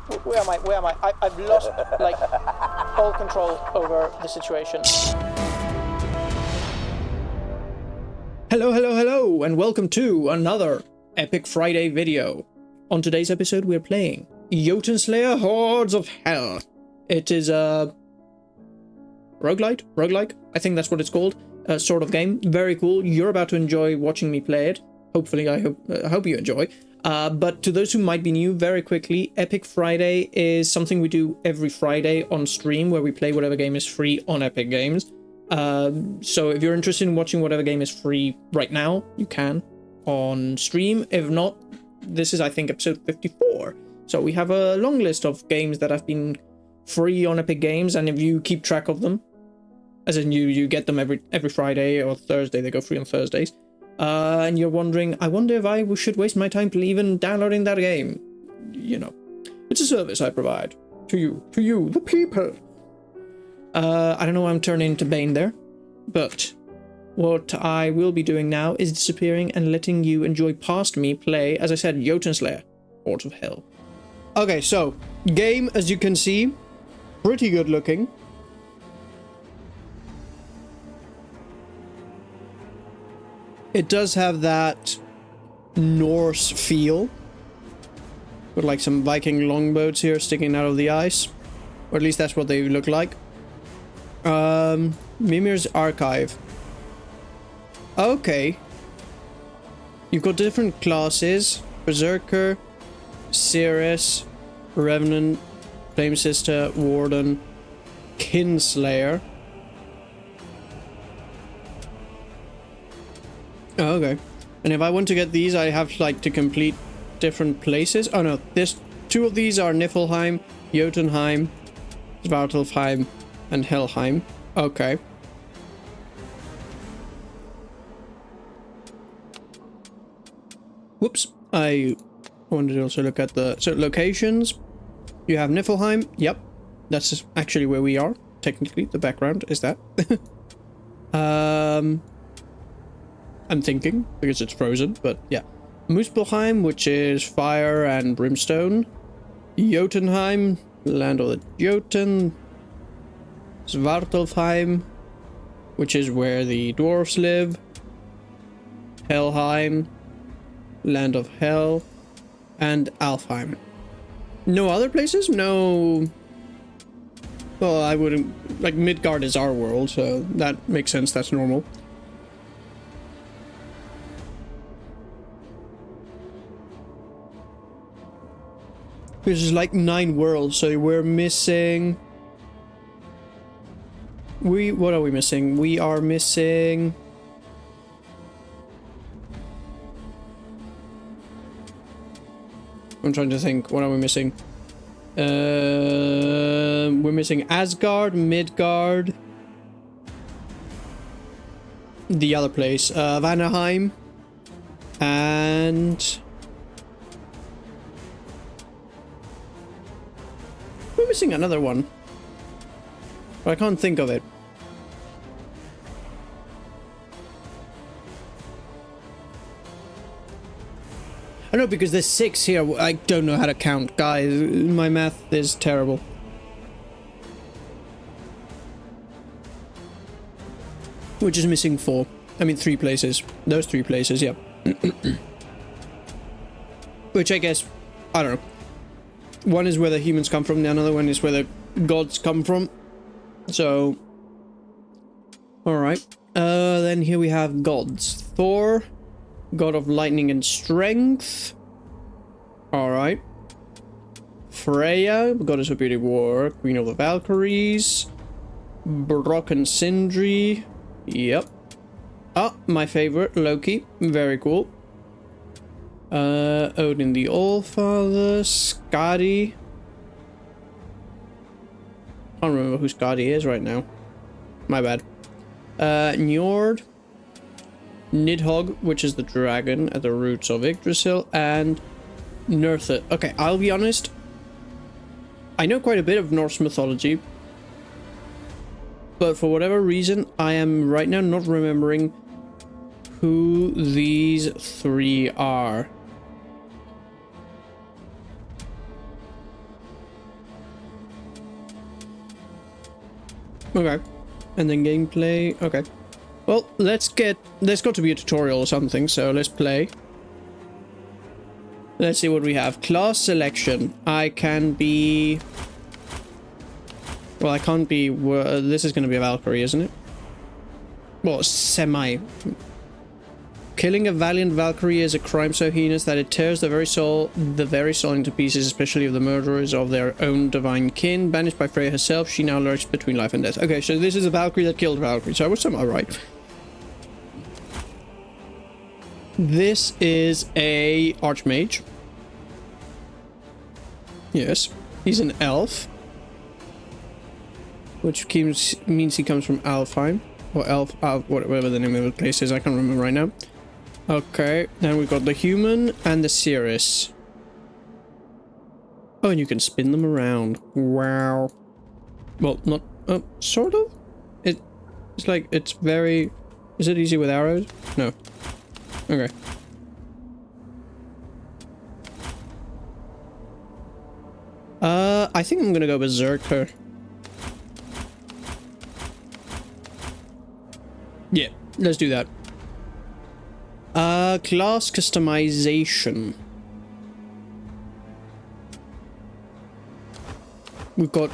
Where am I? Where am I? I've lost, like, all control over the situation. Hello, hello, hello, and welcome to another Epic Friday video. On today's episode, we're playing Jotunnslayer, Hordes of Hel. It is a roguelike, I think that's what it's called, sort of game. Very cool. You're about to enjoy watching me play it. Hopefully, I hope you enjoy. But to those who might be new, very quickly, Epic Friday is something we do every Friday on stream, where we play whatever game is free on Epic Games. So if you're interested in watching whatever game is free right now, you can on stream. If not, this is, I think, episode 54. So we have a long list of games that have been free on Epic Games, and if you keep track of them, as in you get them every Friday or Thursday, they go free on Thursdays. And you're wondering, I wonder if I should waste my time even downloading that game. You know, it's a service I provide to you, the people. I don't know why I'm turning into Bane there, but what I will be doing now is disappearing and letting you enjoy past me play, as I said, Jotunnslayer, Hordes of Hel. Okay, so, game, as you can see, pretty good looking. It does have that Norse feel, with like some Viking longboats here sticking out of the ice, or at least that's what they look like. Mimir's Archive. Okay. You've got different classes: Berserker, Seeress, Revenant, Flame Sister, Warden, Kinslayer. Oh, okay. And if I want to get these, I have like to complete different places. Oh no, there's two of these are Niflheim, Jotunheim, Svartalfheim, and Helheim. Okay. Whoops. I wanted to also look at the locations. You have Niflheim. Yep. That's actually where we are. Technically, the background is that. I'm thinking, because it's frozen, but yeah. Muspelheim, which is fire and brimstone. Jotunheim, land of the Jotun. Svartalfheim, which is where the dwarves live. Helheim, land of Hel. And Alfheim. No other places? No... Well, I wouldn't... Like, Midgard is our world, so that makes sense, that's normal. This is like 9 worlds, so we're missing... What are we missing? We are missing... I'm trying to think, what are we missing? We're missing Asgard, Midgard... The other place, Vanaheim... And... We're missing another one, but I can't think of it. I know, because there's 6 here. I don't know how to count, guys. My math is terrible. We're just missing 4. I mean 3 places. Those 3 places, yeah. Which I guess, I don't know. One is where the humans come from, the other one is where the gods come from. So... Alright. Then here we have gods. Thor, god of lightning and strength. Alright. Freya, goddess of beauty war, queen of the Valkyries. Brock and Sindri. Yep. Oh, my favorite, Loki. Very cool. Odin the Allfather, Skadi. I don't remember who Skadi is right now. My bad. Njord. Nidhogg, which is the dragon at the roots of Yggdrasil, and Nertha. Okay, I'll be honest. I know quite a bit of Norse mythology, but for whatever reason, I am right now not remembering who these 3 are. Okay. And then gameplay. Okay. Well, there's got to be a tutorial or something, so let's play. Let's see what we have. Class selection. I can be... Well, I can't be... this is going to be a Valkyrie, isn't it? Well, semi. Killing a valiant Valkyrie is a crime so heinous that it tears the very soul into pieces, especially of the murderers of their own divine kin. Banished by Freya herself, she now lurks between life and death. Okay, so this is a Valkyrie that killed Valkyrie, so I was somehow right. This is a Archmage. Yes, he's an elf. Which means he comes from Alfheim. Or whatever the name of the place is, I can't remember right now. Okay, then we've got the human and the Cirrus. Oh, and you can spin them around. Wow. Well, not... sort of? It's like, it's very... Is it easy with arrows? No. Okay. I think I'm gonna go Berserker. Yeah, let's do that. Class customization. We've got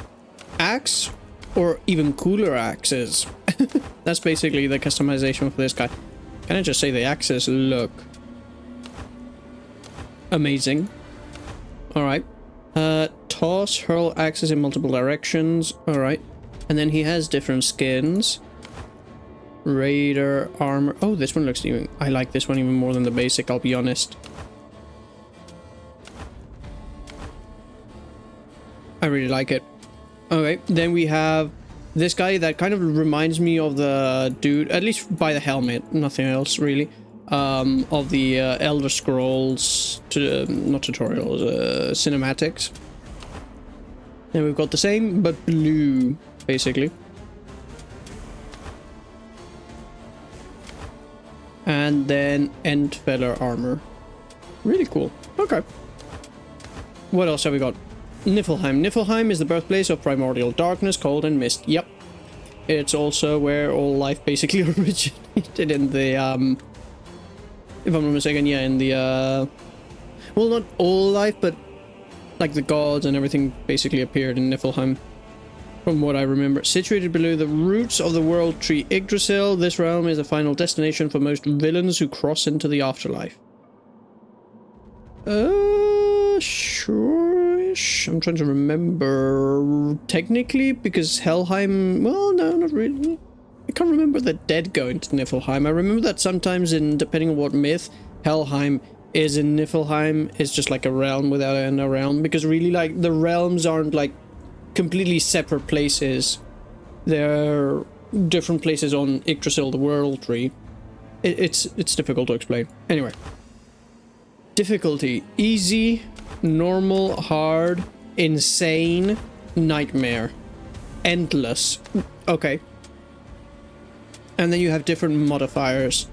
axe, or even cooler axes. That's basically the customization for this guy. Can I just say the axes look amazing? Alright. Toss, hurl axes in multiple directions. Alright. And then he has different skins. Raider, armor. Oh, this one looks even... I like this one even more than the basic, I'll be honest. I really like it. Okay, then we have this guy that kind of reminds me of the dude, at least by the helmet, nothing else really, of the Elder Scrolls, not tutorials, cinematics. And we've got the same, but blue, basically. And then Endfeller armor. Really cool. Okay. What else have we got? Niflheim. Niflheim is the birthplace of primordial darkness, cold, and mist. Yep. It's also where all life basically originated in the, if I'm not mistaken, yeah, in the, well, not all life, but, like, the gods and everything basically appeared in Niflheim. From what I remember. Situated below the roots of the world tree Yggdrasil, this realm is the final destination for most villains who cross into the afterlife. Sure-ish. I'm trying to remember technically, because Helheim... Well, no, not really. I can't remember the dead going to Niflheim. I remember that sometimes in, depending on what myth, Helheim is in Niflheim. It's just like a realm within a realm, because really, like, the realms aren't, like, completely separate places. They're different places on Yggdrasil, the world tree. It's difficult to explain. Anyway. Difficulty. Easy, normal, hard, insane, nightmare. Endless. Okay. And then you have different modifiers.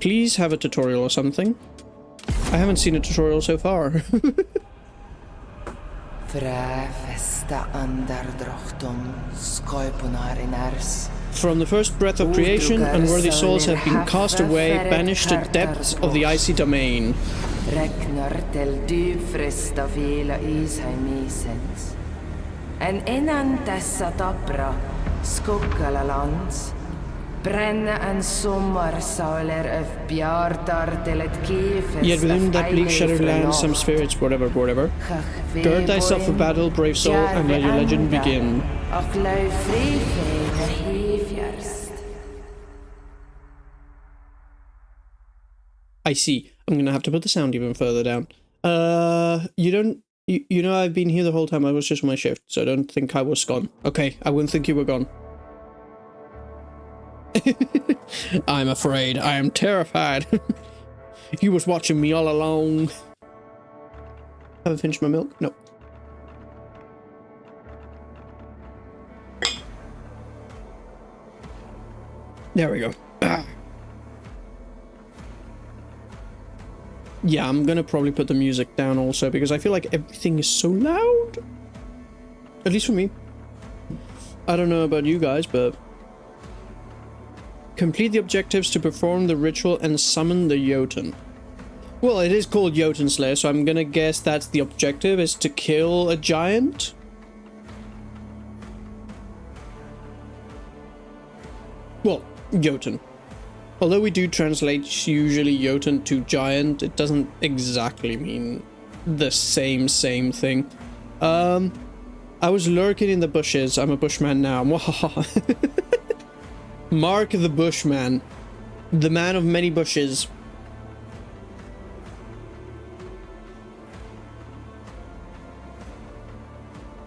Please have a tutorial or something. I haven't seen a tutorial so far. From the first breath of creation, unworthy souls have been cast away, banished to depths of the icy domain. En innan dessa tappra, skuggala lands, bränna en sommarsaler av bjartar till ett kifes. Yet within that bleak shattered land, some spirits, whatever. Gird thyself for battle, brave soul, and let your legend begin. I see. I'm gonna have to put the sound even further down. You know I've been here the whole time. I was just on my shift, so I don't think I was gone. Okay, I wouldn't think you were gone. I'm afraid. I am terrified. You was watching me all along. Haven't finished my milk? No. There we go. Yeah, I'm gonna probably put the music down also, because I feel like everything is so loud. At least for me. I don't know about you guys, but... Complete the objectives to perform the ritual and summon the Jotun. Well, it is called Jotunnslayer, so I'm gonna guess that's the objective, is to kill a giant? Well, Jotun. Although we do translate usually Jotun to giant, it doesn't exactly mean the same thing. I was lurking in the bushes. I'm a bushman now. Mark the Bushman. The man of many bushes.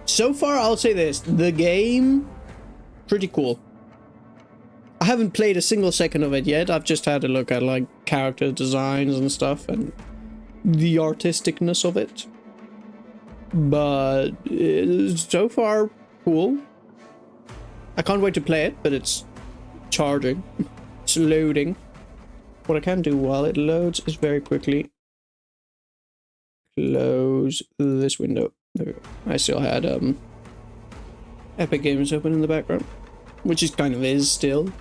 So far, I'll say this. The game, pretty cool. I haven't played a single second of it yet. I've just had a look at, like, character designs and stuff and the artisticness of it. But so far, cool. I can't wait to play it, but it's charging. It's loading. What I can do while it loads is very quickly close this window. There we go. I still had Epic Games open in the background, which is kind of is still.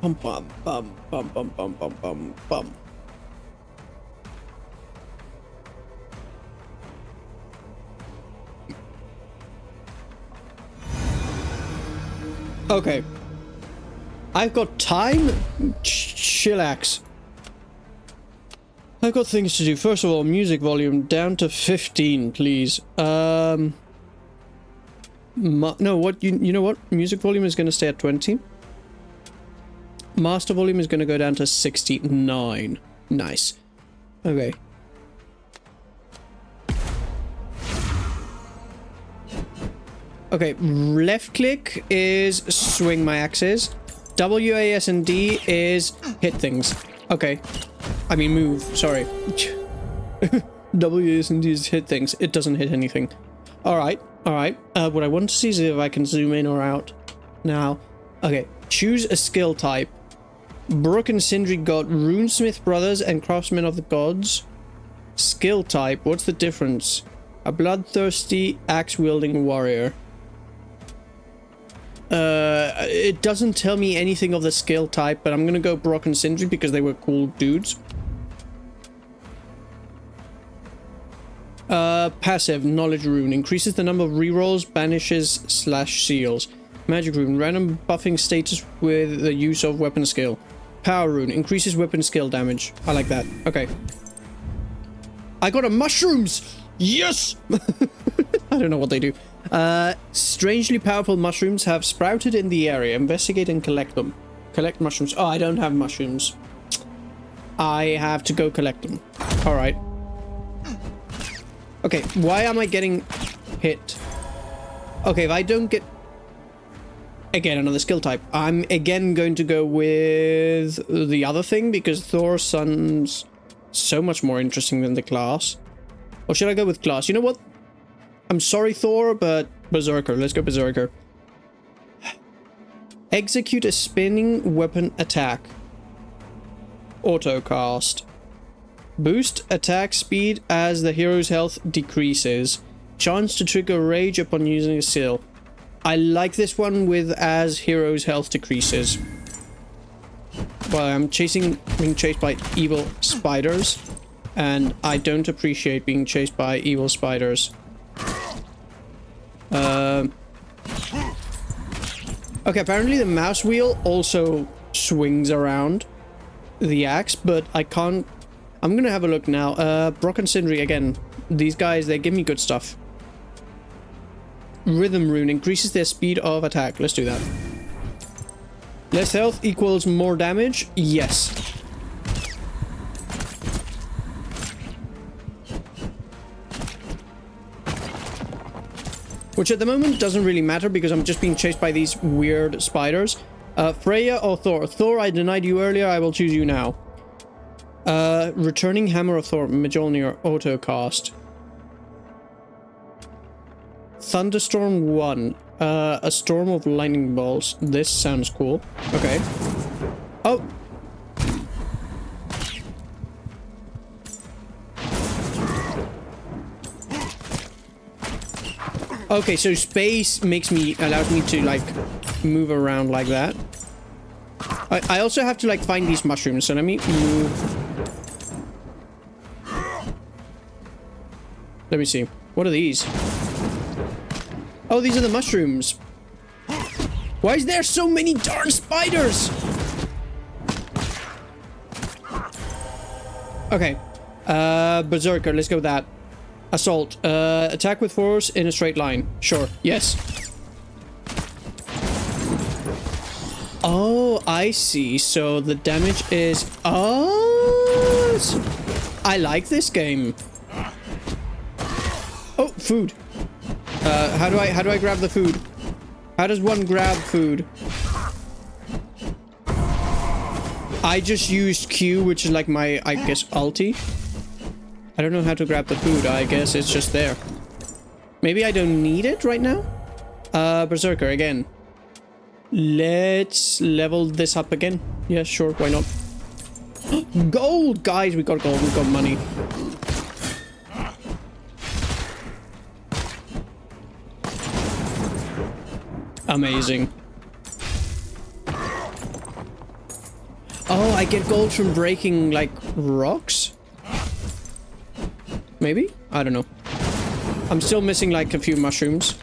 Bum bum bum bum bum bum bum bum bum. Okay. I've got time. Chillax. I've got things to do. First of all, music volume down to 15, please. No, what you know what? Music volume is going to stay at 20. Master volume is going to go down to 69. Nice. Okay. Okay, left click is swing my axes. W, A, S, and D is hit things. Okay. I mean move, sorry. W, A, S, and D is hit things. It doesn't hit anything. Alright, alright. What I want to see is if I can zoom in or out. Now, okay. Choose a skill type. Brook and Sindri got Runesmith Brothers and Craftsmen of the Gods. Skill type, what's the difference? A bloodthirsty, axe-wielding warrior. It doesn't tell me anything of the skill type, but I'm gonna go Brock and Sindri because they were cool dudes. Passive, Knowledge Rune. Increases the number of rerolls, banishes / seals. Magic Rune. Random buffing status with the use of weapon skill. Power Rune. Increases weapon skill damage. I like that. Okay. I got a mushrooms! Yes! I don't know what they do. Strangely powerful mushrooms have sprouted in the area. Investigate and collect them. Collect mushrooms. Oh, I don't have mushrooms. I have to go collect them. Alright. Okay, why am I getting hit? Okay, if I don't get... Again, another skill type. I'm again going to go with the other thing because Thor's son's so much more interesting than the class. Or should I go with class? You know what? I'm sorry, Thor, but Berserker. Let's go Berserker. Execute a spinning weapon attack. Autocast. Boost attack speed as the hero's health decreases. Chance to trigger rage upon using a skill. I like this one with as hero's health decreases. Well, I'm being chased by evil spiders. And I don't appreciate being chased by evil spiders. Okay, apparently the mouse wheel also swings around the axe, but I can't... I'm gonna have a look now. Brock and Sindri, again. These guys, they give me good stuff. Rhythm Rune increases their speed of attack. Let's do that. Less health equals more damage? Yes. Which at the moment doesn't really matter because I'm just being chased by these weird spiders. Freya or Thor? Thor, I denied you earlier. I will choose you now. Returning Hammer of Thor. Mjolnir Autocast. Thunderstorm 1. A storm of lightning bolts. This sounds cool. Okay. Oh! Okay, so space allows me to, like, move around like that. I also have to, like, find these mushrooms, so let me move. Let me see. What are these? Oh, these are the mushrooms. Why is there so many darn spiders? Okay. Berserker, let's go with that. Assault. Attack with force in a straight line. Sure. Yes. Oh, I see. So the damage is... Oh! I like this game. Oh, food. How do I grab the food? How does one grab food? I just used Q, which is like my, I guess, ulti. I don't know how to grab the food. I guess it's just there. Maybe I don't need it right now? Berserker again. Let's level this up again. Yeah, sure. Why not? Gold! Guys, we got gold. We got money. Amazing. Oh, I get gold from breaking, like, rocks? Maybe? I don't know. I'm still missing, like, a few mushrooms.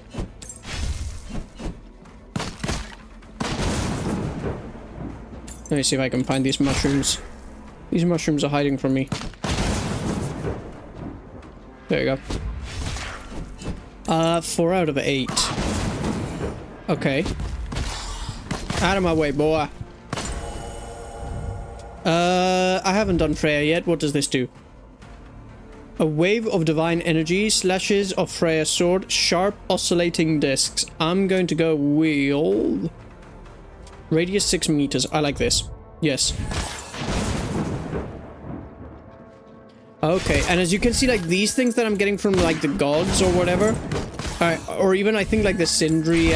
Let me see if I can find these mushrooms. These mushrooms are hiding from me. There you go. 4 out of 8. Okay. Out of my way, boy. I haven't done Freya yet. What does this do? A wave of divine energy, slashes of Freya's sword, sharp oscillating discs. I'm going to go wield. Radius 6 meters. I like this. Yes. Okay, and as you can see, like, these things that I'm getting from, like, the gods or whatever, or even, I think, like, the Sindri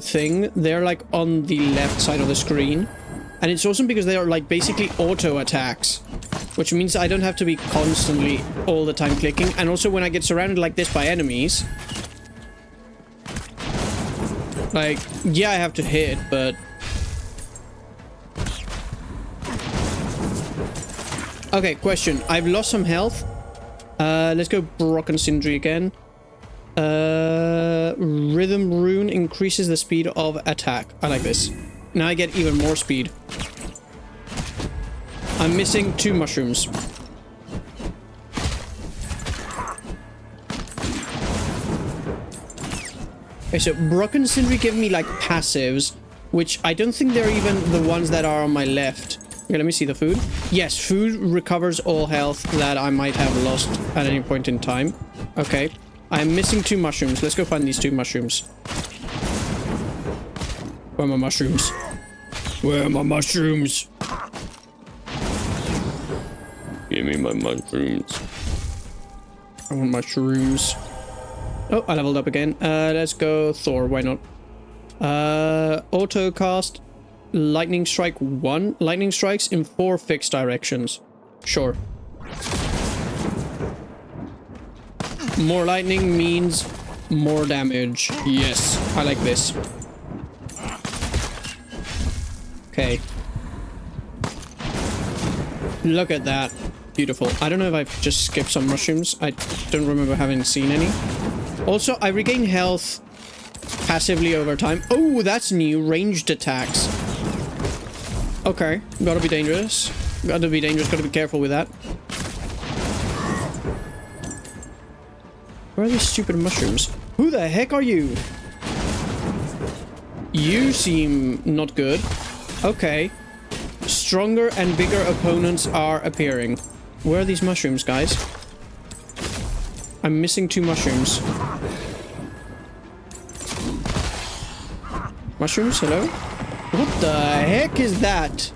thing, they're, like, on the left side of the screen. And it's awesome because they are, like, basically auto attacks, which means I don't have to be constantly all the time clicking. And also when I get surrounded like this by enemies, like, yeah, I have to hit, but... Okay, question. I've lost some health. Let's go Brock and Sindri again. Rhythm Rune increases the speed of attack. I like this. Now I get even more speed. I'm missing 2 mushrooms. Okay, so Brock and Sindri give me, like, passives, which I don't think they're even the ones that are on my left. Okay, let me see the food. Yes, food recovers all health that I might have lost at any point in time. Okay. I'm missing 2 mushrooms. Let's go find these 2 mushrooms. Where are my mushrooms? Where are my mushrooms? Give me my mushrooms. I want mushrooms. Oh, I leveled up again. Let's go Thor. Why not? Auto cast lightning strike 1. Lightning strikes in 4 fixed directions. Sure. More lightning means more damage. Yes, I like this. Okay. Look at that. Beautiful. I don't know if I've just skipped some mushrooms. I don't remember having seen any. Also, I regain health passively over time. Oh, that's new. Ranged attacks. Okay. Gotta be dangerous. Gotta be dangerous. Gotta be careful with that. Where are these stupid mushrooms? Who the heck are you? You seem not good. Okay. Stronger and bigger opponents are appearing. Where are these mushrooms, guys? I'm missing 2 mushrooms. Mushrooms? Hello? What the heck is that?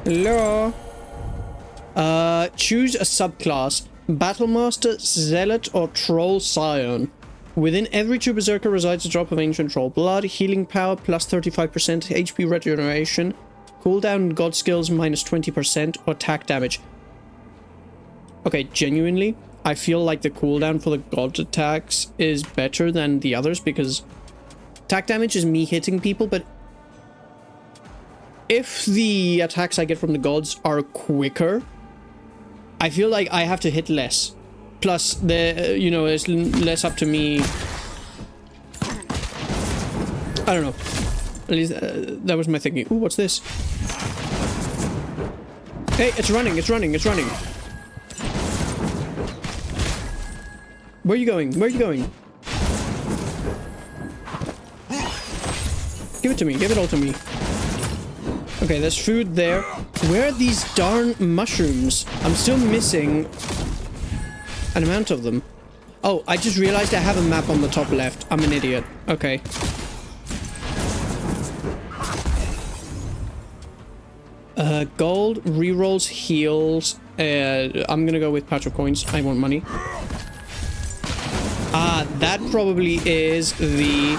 Hello? Choose a subclass. Battlemaster, Zealot, or Troll Scion. Within every true berserker resides a drop of ancient troll blood, healing power plus 35%, HP regeneration, cooldown god skills minus 20%, or attack damage. Okay, genuinely, I feel like the cooldown for the god attacks is better than the others because attack damage is me hitting people, but if the attacks I get from the gods are quicker, I feel like I have to hit less. Plus, you know, it's less up to me. I don't know. At least that was my thinking. Ooh, what's this? Hey, it's running, it's running, it's running. Where are you going? Where are you going? Give it to me. Give it all to me. Okay, there's food there. Where are these darn mushrooms? I'm still missing an amount of them. Oh, I just realized I have a map on the top left. I'm an idiot. Okay. Gold, rerolls, heals. I'm gonna go with patch of coins. I want money. Ah, that probably is the...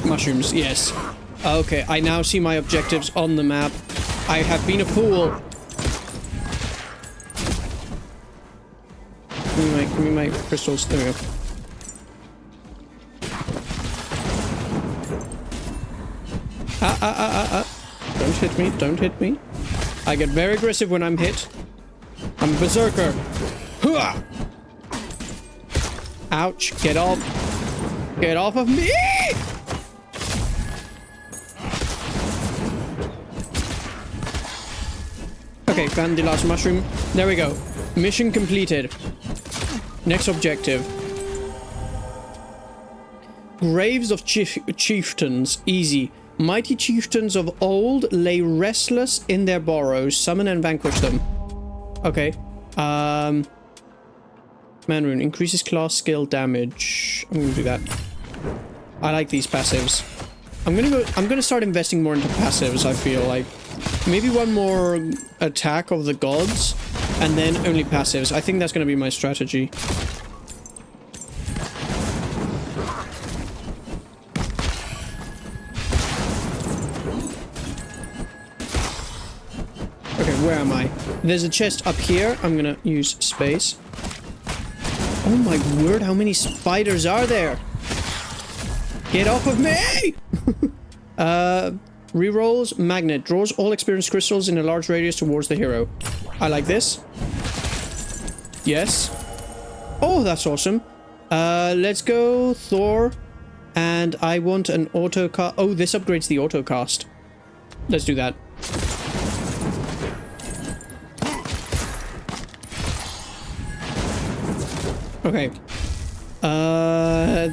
mushrooms, yes. Okay, I now see my objectives on the map. I have been a fool. Give me my crystals. There we go. Don't hit me, don't hit me. I get very aggressive when I'm hit. I'm a berserker. Hooah! Ouch, get off. Get off of me! Okay, found the last mushroom. There we go. Mission completed. Next objective. Graves of chieftains. Easy. Mighty chieftains of old lay restless in their burrows. Summon and vanquish them. Okay. Man rune. Increases class skill damage. I'm gonna do that. I like these passives. I'm gonna start investing more into passives, I feel like. Maybe one more attack of the gods, and then only passives. I think that's gonna be my strategy. Okay, where am I? There's a chest up here. I'm gonna use space. Oh my word, how many spiders are there? Get off of me! Rerolls, magnet. Draws all experience crystals in a large radius towards the hero. I like this. Yes. Oh, that's awesome. Let's go Thor. And I want an auto cast. Oh, this upgrades the auto cast. Let's do that. Okay.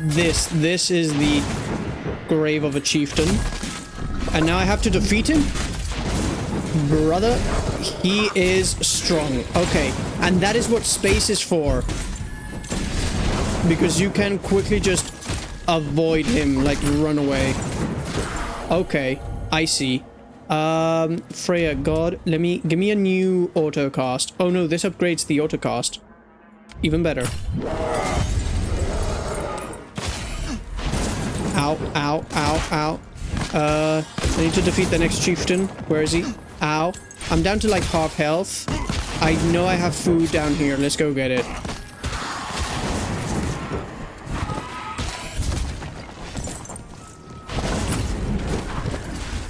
This is the grave of a chieftain. And now I have to defeat him? Brother, he is strong. Okay, and that is what space is for. Because you can quickly just avoid him, like run away. Okay, I see. Freya, God, give me a new auto cast. Oh no, this upgrades the auto cast. Even better. Ow, ow, ow, ow. I need to defeat the next chieftain. Where is he? Ow. I'm down to like half health. I know I have food down here. Let's go get it.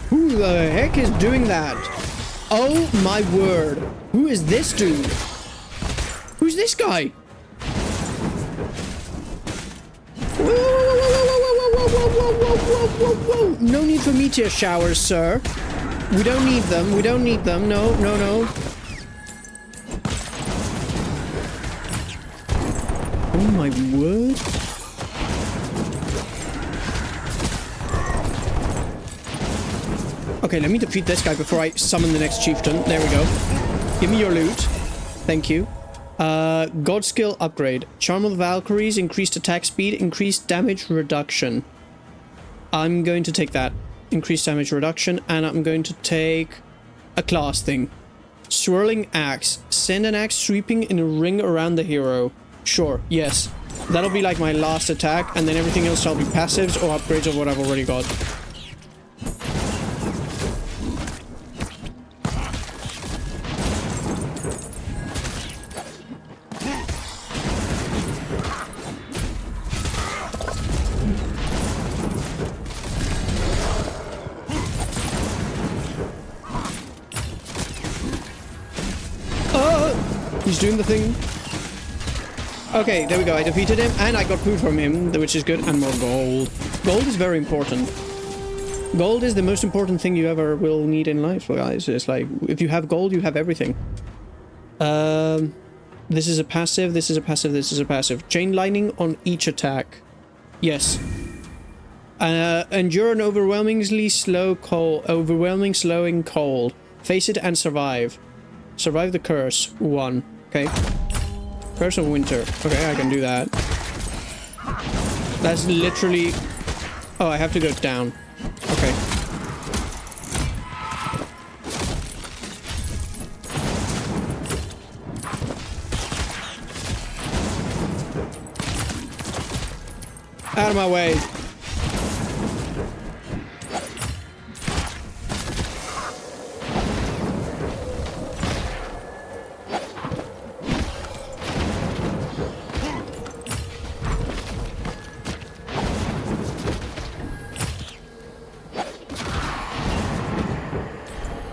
Who the heck is doing that? Oh my word. Who is this dude? Who's this guy? Whoa. No need for meteor showers, sir. We don't need them. We don't need them. No, no, no. Oh my word. Okay, let me defeat this guy before I summon the next chieftain. There we go. Give me your loot. Thank you. God skill upgrade. Charm of the Valkyries, increased attack speed, increased damage reduction. I'm going to take that. Increased damage reduction, and I'm going to take a class thing. Swirling axe. Send an axe sweeping in a ring around the hero. Sure, yes. That'll be like my last attack, and then everything else shall be passives or upgrades of what I've already got. He's doing the thing. Okay, there we go. I defeated him, and I got food from him, which is good, and more gold. Gold is very important. Gold is the most important thing you ever will need in life, guys. It's like, if you have gold, you have everything. This is a passive, this is a passive, this is a passive. Chain lightning on each attack. Yes. Endure an overwhelming slowing cold. Face it and survive. Survive the curse. 1. Okay. Curse of winter. Okay, I can do that. That's literally... Oh, I have to go down. Okay. Out of my way.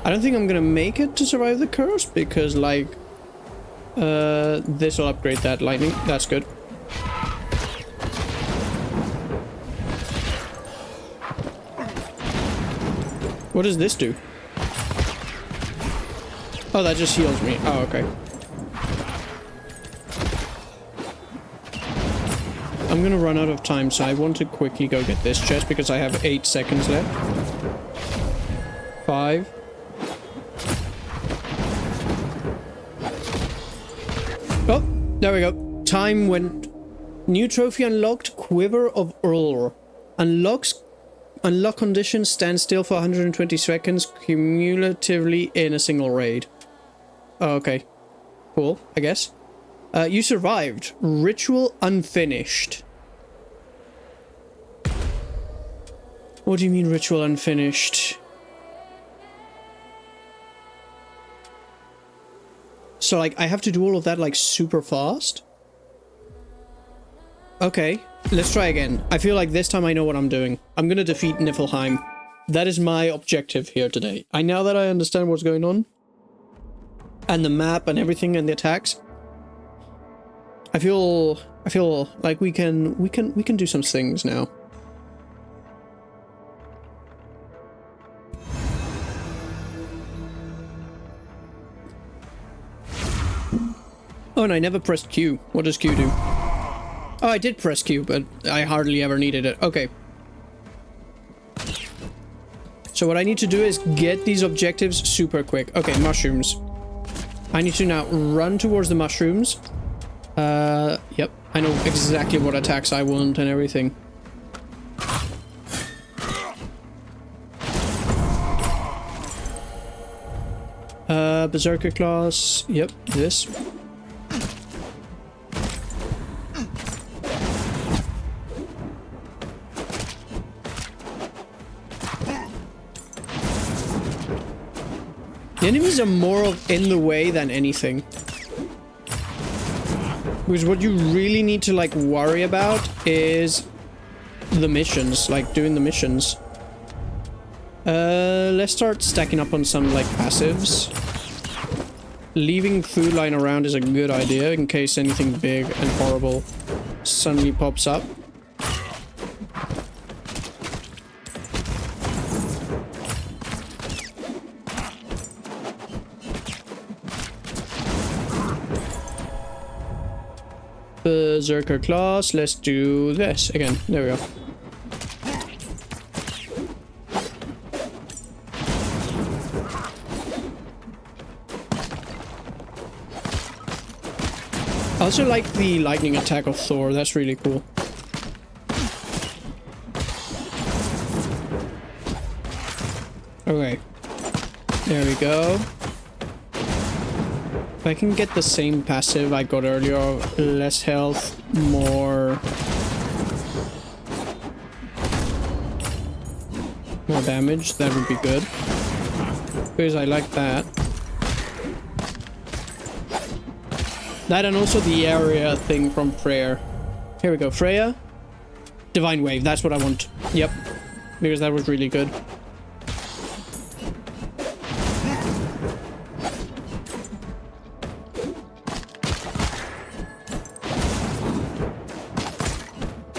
I don't think I'm gonna make it to survive the curse because, like, this will upgrade that lightning. That's good. What does this do? Oh, that just heals me. Oh, okay. I'm gonna run out of time, so I want to quickly go get this chest because I have 8 seconds left. 5. Oh, there we go. Time went. New trophy unlocked. Quiver of Url. Unlock condition stand still for 120 seconds cumulatively in a single raid. Oh, okay. Cool, I guess. You survived. Ritual unfinished. What do you mean ritual unfinished? So, like, I have to do all of that, like, super fast? Okay, let's try again. I feel like this time I know what I'm doing. I'm gonna defeat Niflheim. That is my objective here today. Now that I understand what's going on, and the map and everything and the attacks, I feel like we can do some things now. Oh, and I never pressed Q. What does Q do? Oh, I did press Q, but I hardly ever needed it. Okay. So what I need to do is get these objectives super quick. Okay, mushrooms. I need to now run towards the mushrooms. Yep. I know exactly what attacks I want and everything. Berserker class. Yep, this. The enemies are more in the way than anything. Because what you really need to, like, worry about is the missions, like doing the missions. Let's start stacking up on some, like, passives. Leaving food lying around is a good idea in case anything big and horrible suddenly pops up. Berserker class, let's do this again. There we go. I also like the lightning attack of Thor, that's really cool. Okay. There we go. If I can get the same passive I got earlier, less health, more damage, that would be good. Because I like that. That and also the area thing from Freya. Here we go, Freya. Divine Wave, that's what I want. Yep, because that was really good.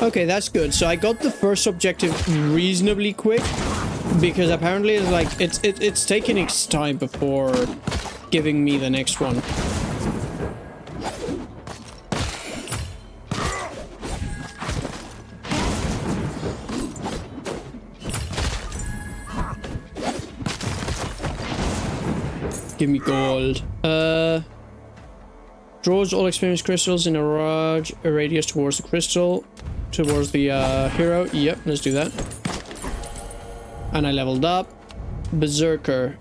Okay, that's good. So I got the first objective reasonably quick, because apparently it's like it's taking its time before giving me the next one. Give me gold. Draws all experience crystals in a large radius towards the crystal. Towards the hero. Yep, let's do that. And I leveled up. Berserker.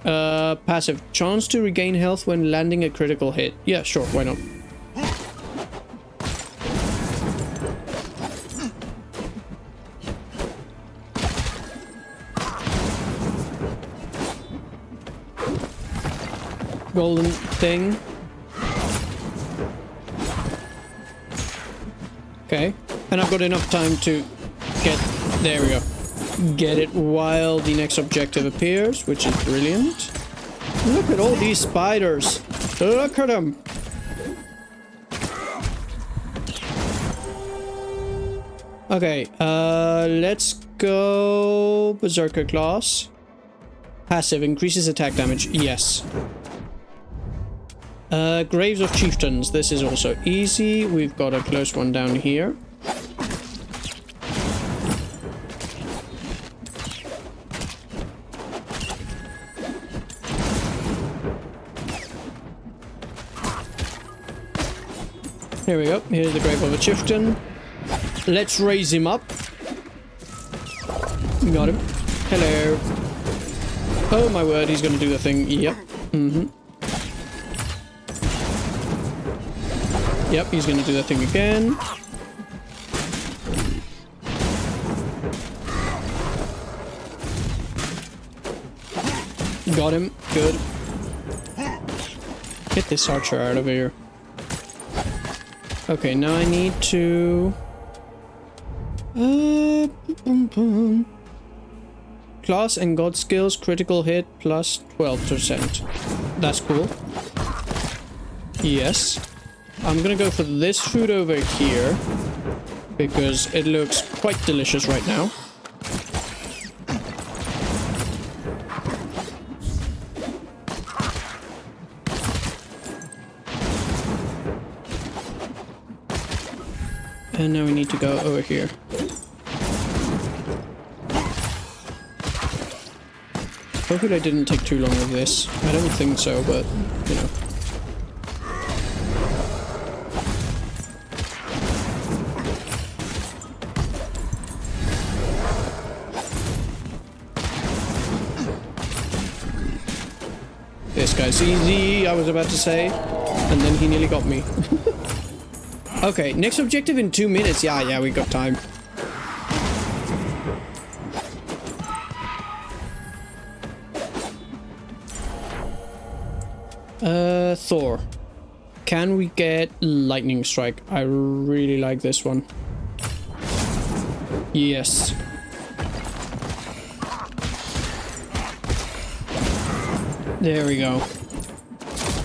Passive. Chance to regain health when landing a critical hit. Yeah, sure, why not? Golden thing. Okay. And I've got enough time to get... There we go. Get it while the next objective appears, which is brilliant. Look at all these spiders. Look at them. Okay, let's go Berserker class. Passive, increases attack damage. Yes. Graves of Chieftains. This is also easy. We've got a close one down here. Here we go. Here's the Grave of a Chieftain. Let's raise him up. Got him. Hello. Oh my word, he's gonna do the thing. Yep. Yep, he's gonna do that thing again. Got him. Good. Get this archer out of here. Okay, now I need to... Class and God skills, critical hit plus 12%. That's cool. Yes. I'm gonna go for this food over here, because it looks quite delicious right now. And now we need to go over here. Hopefully I didn't take too long with this. I don't think so, but, you know. This guy's easy, I was about to say. And then he nearly got me. Okay, next objective in 2 minutes. Yeah, we got time. Thor. Can we get lightning strike? I really like this one. Yes. There we go.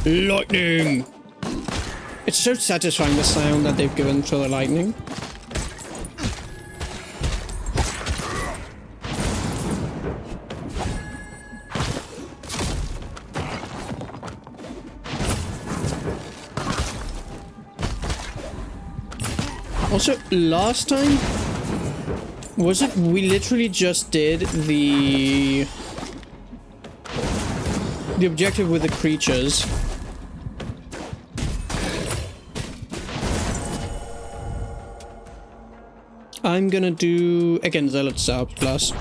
Lightning! It's so satisfying, the sound that they've given for the lightning. Also, last time, was it we literally just did the objective with the creatures? I'm gonna do again Zealot South plus.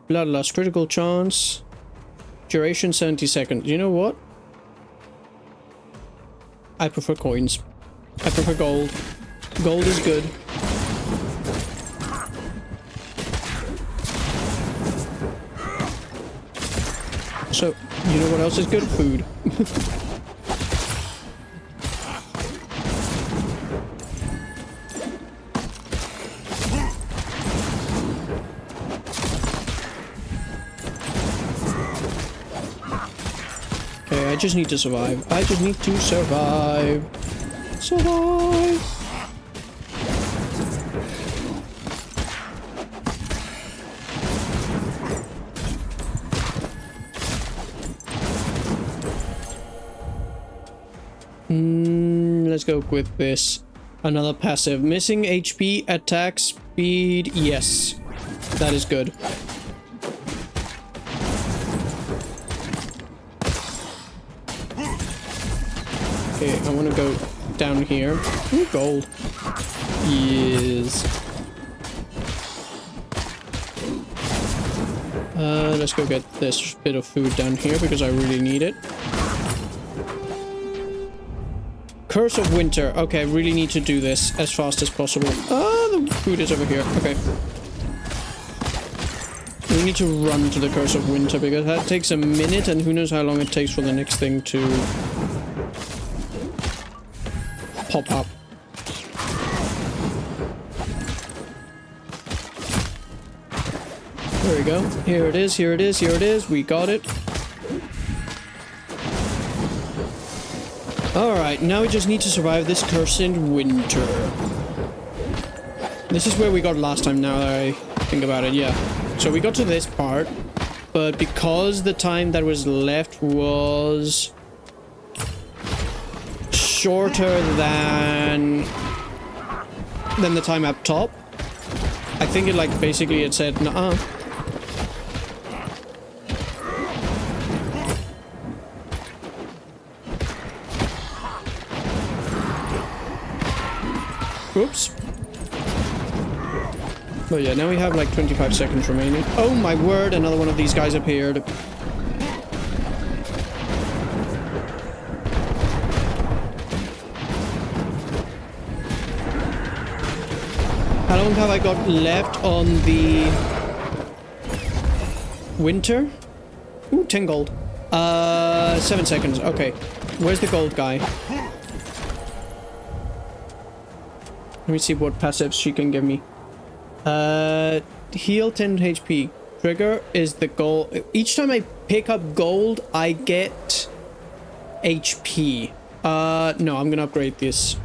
Bloodlust, critical chance. Duration 70 seconds. You know what? I prefer coins. I prefer gold. Gold is good. So, you know what else is good? Food. I just need to survive. I just need to survive. Survive. Let's go with this. Another passive. Missing HP, attack speed. Yes. That is good. Okay, I want to go down here. Ooh, gold. Yes. Let's go get this bit of food down here because I really need it. Curse of Winter. Okay, I really need to do this as fast as possible. Oh, the food is over here. Okay. We need to run to the Curse of Winter because that takes a minute and who knows how long it takes for the next thing to pop up. There we go. Here it is, here it is, here it is. We got it. Alright, now we just need to survive this cursed winter. This is where we got last time, now that I think about it, yeah. So we got to this part, but because the time that was left was shorter than the time up top, I think it like basically it said, nuh-uh. Oops. Oh yeah, now we have like 25 seconds remaining. Oh my word, another one of these guys appeared. How long have I got left on the winter? Ooh, 10 gold. 7 seconds. Okay. Where's the gold guy? Let me see what passives she can give me. Heal 10 HP. Trigger is the goal. Each time I pick up gold, I get HP. No, I'm gonna upgrade this.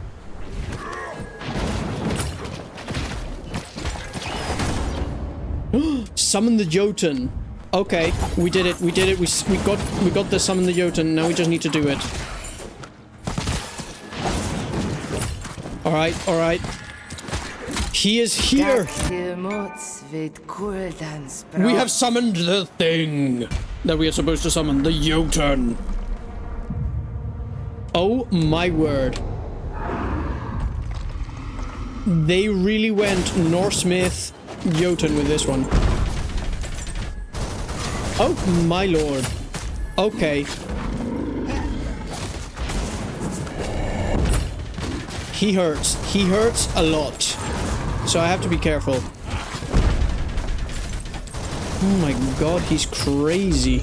Summon the Jotun. Okay, we did it. We did it. We got the summon the Jotun. Now we just need to do it. All right, all right. He is here. We have summoned the thing that we are supposed to summon, the Jotun. Oh my word. They really went Norse myth Jotun with this one. Oh my lord. Okay. He hurts. He hurts a lot. So I have to be careful. Oh my god, he's crazy.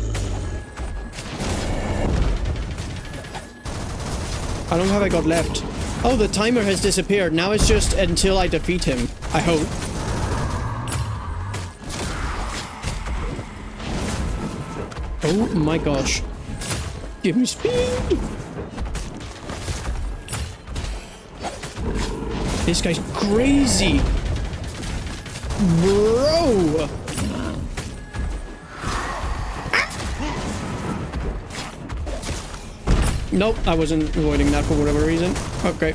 How long have I got left? Oh, the timer has disappeared. Now it's just until I defeat him. I hope. Oh my gosh. Give me speed. This guy's crazy. Bro. Nope, I wasn't avoiding that for whatever reason. Okay.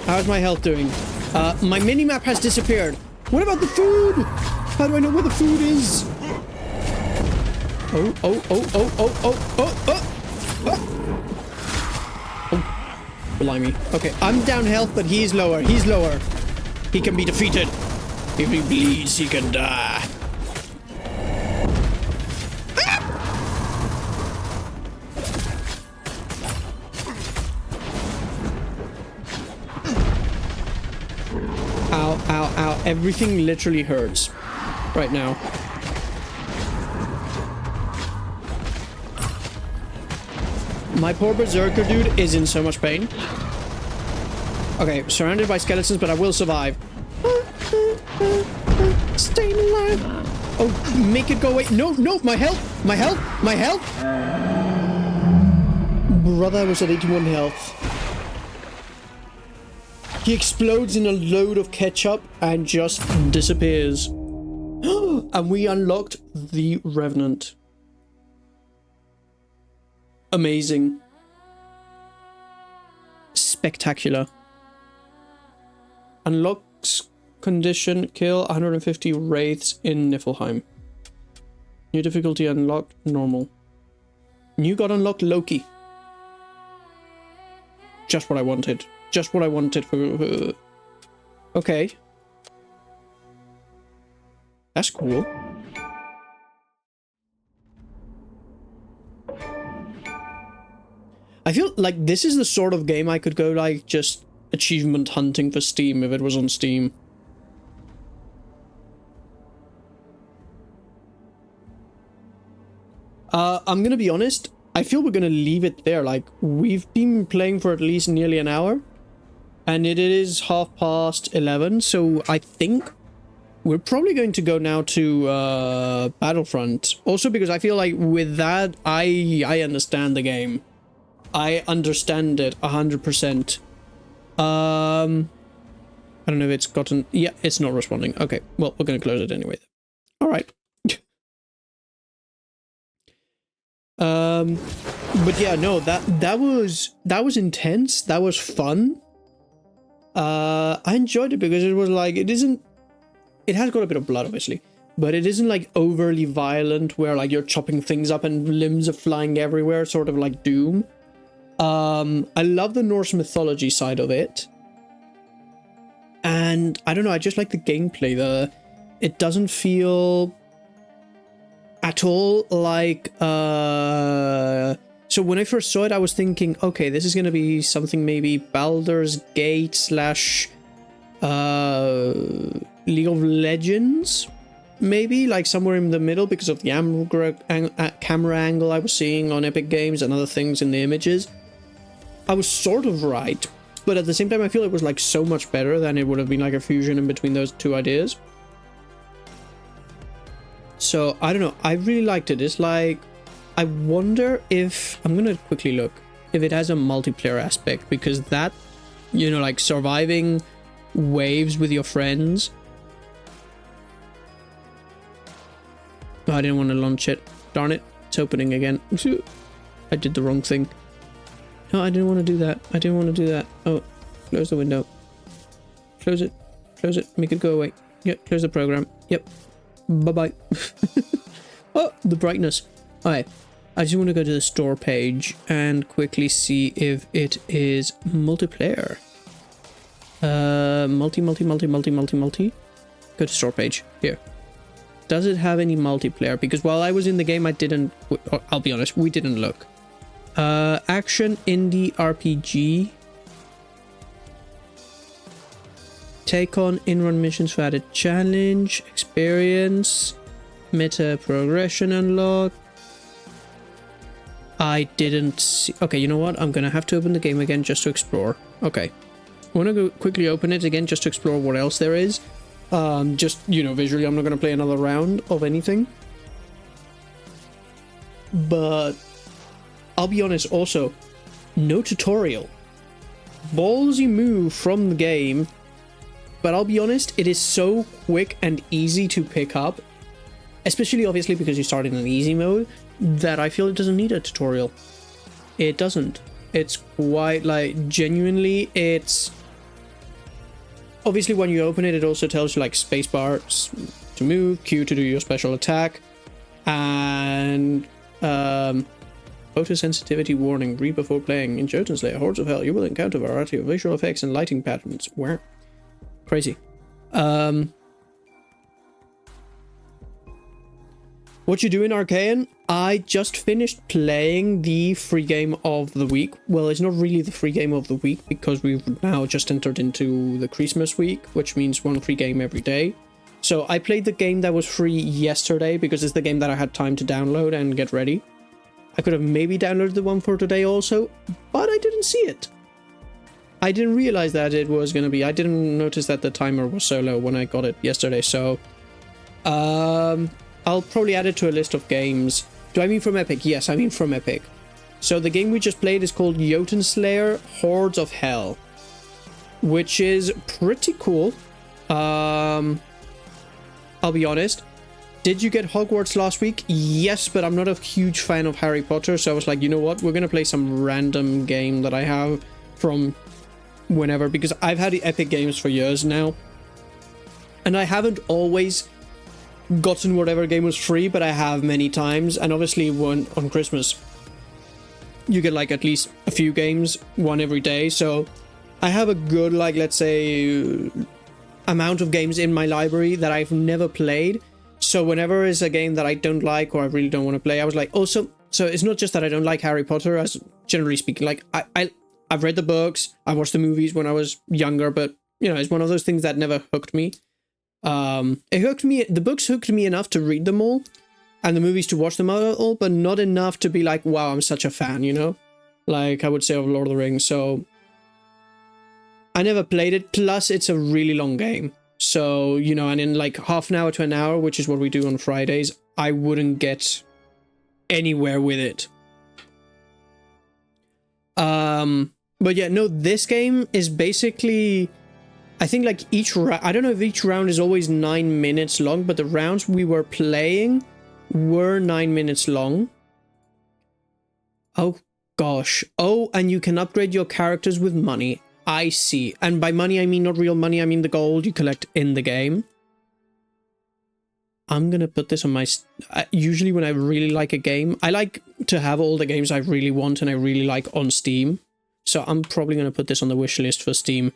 How's my health doing? My mini-map has disappeared. What about the food? How do I know where the food is? Oh, oh, oh, oh, oh, oh, oh, oh, oh. Oh, blimey. Okay, I'm down health, but he's lower. He's lower. He can be defeated. If he bleeds, he can die. Ow, ow, ow. Everything literally hurts right now. My poor berserker dude is in so much pain. Okay, surrounded by skeletons, but I will survive. Staying alive. Oh, make it go away. No, no, my health, my health, my health. brother was at 81 health. He explodes in a load of ketchup and just disappears. And we unlocked the Revenant. Amazing. Spectacular. Unlocks condition, kill 150 wraiths in Niflheim. New difficulty unlocked, normal. New god unlocked, Loki. Just what I wanted. Just what I wanted for... Okay. That's cool. I feel like this is the sort of game I could go like just achievement hunting for Steam if it was on Steam. I'm gonna be honest, I feel we're gonna leave it there. Like, we've been playing for at least nearly an hour, and it is 11:30, so I think we're probably going to go now to Battlefront. Also because I feel like with that, I understand the game. I understand it 100%. I don't know if it's gotten... Yeah, it's not responding. Okay, well, we're gonna close it anyway. Alright. But yeah, no, that was intense. That was fun. I enjoyed it because it was like, it has got a bit of blood, obviously, but it isn't like overly violent where like you're chopping things up and limbs are flying everywhere, sort of like Doom. I love the Norse mythology side of it. And I don't know, I just like the gameplay. It doesn't feel at all like so when I first saw it, I was thinking, okay, this is gonna be something maybe Baldur's Gate slash League of Legends, maybe like somewhere in the middle because of the camera angle I was seeing on Epic Games and other things in the images. I was sort of right, but at the same time I feel it was like so much better than it would have been like a fusion in between those two ideas. So, I don't know, I really liked it. It's like, I wonder if, I'm gonna quickly look, if it has a multiplayer aspect, because that, you know, like surviving waves with your friends. Oh, I didn't want to launch it. Darn it, it's opening again. I did the wrong thing. No, I didn't want to do that. I didn't want to do that. Oh, close the window. Close it. Close it. Make it go away. Yep, close the program. Yep. Bye-bye. Oh, the brightness. Alright, I just want to go to the store page and quickly see if it is multiplayer. Multi. Go to store page. Here. Does it have any multiplayer? Because while I was in the game, I didn't... I'll be honest, we didn't look. Action, indie, RPG. Take on in-run missions for added challenge, experience, meta progression unlock. I didn't see... Okay, you know what? I'm gonna have to open the game again just to explore. Okay. I want to go quickly open it again just to explore what else there is. Just, you know, visually, I'm not gonna play another round of anything. But I'll be honest, also, no tutorial. Ballsy move from the game. But I'll be honest, it is so quick and easy to pick up, especially obviously because you start in an easy mode, that I feel it doesn't need a tutorial. It doesn't. It's quite like, genuinely, it's... Obviously when you open it, it also tells you like spacebar to move, Q to do your special attack, and photosensitivity warning, read before playing. In Jotunnslayer, Hordes of Hel, you will encounter a variety of visual effects and lighting patterns. Where? Crazy. What you do in Archaean? I just finished playing the free game of the week. Well, it's not really the free game of the week because we've now just entered into the Christmas week, which means one free game every day. So I played the game that was free yesterday because it's the game that I had time to download and get ready. I could have maybe downloaded the one for today also, but I didn't see it. I didn't realize that it was going to be... I didn't notice that the timer was so low when I got it yesterday, so... I'll probably add it to a list of games. Do I mean from Epic? Yes, I mean from Epic. So the game we just played is called Jotunnslayer, Hordes of Hel, which is pretty cool. I'll be honest. Did you get Hogwarts last week? Yes, but I'm not a huge fan of Harry Potter, so I was like, you know what? We're going to play some random game that I have from whenever, because I've had the Epic games for years now. And I haven't always gotten whatever game was free, but I have many times. And obviously one on Christmas, you get like at least a few games, one every day. So I have a good, like, let's say, amount of games in my library that I've never played. So whenever is a game that I don't like or I really don't want to play, I was like, also, so it's not just that I don't like Harry Potter, as generally speaking, like I've read the books, I watched the movies when I was younger, but you know, it's one of those things that never hooked me. It hooked me, the books hooked me enough to read them all, and the movies to watch them all, but not enough to be like, wow, I'm such a fan, you know? Like I would say of Lord of the Rings, so I never played it, plus it's a really long game. So, you know, and in like half an hour to an hour, which is what we do on Fridays, I wouldn't get anywhere with it. But yeah, no, this game is basically, I think like each round, I don't know if each round is always 9 minutes long, but the rounds we were playing were 9 minutes long. Oh gosh. Oh, and you can upgrade your characters with money. I see. And by money, I mean not real money, I mean the gold you collect in the game. I'm gonna put this on my... usually when I really like a game, I like to have all the games I really want and I really like on Steam. So I'm probably gonna put this on the wish list for Steam.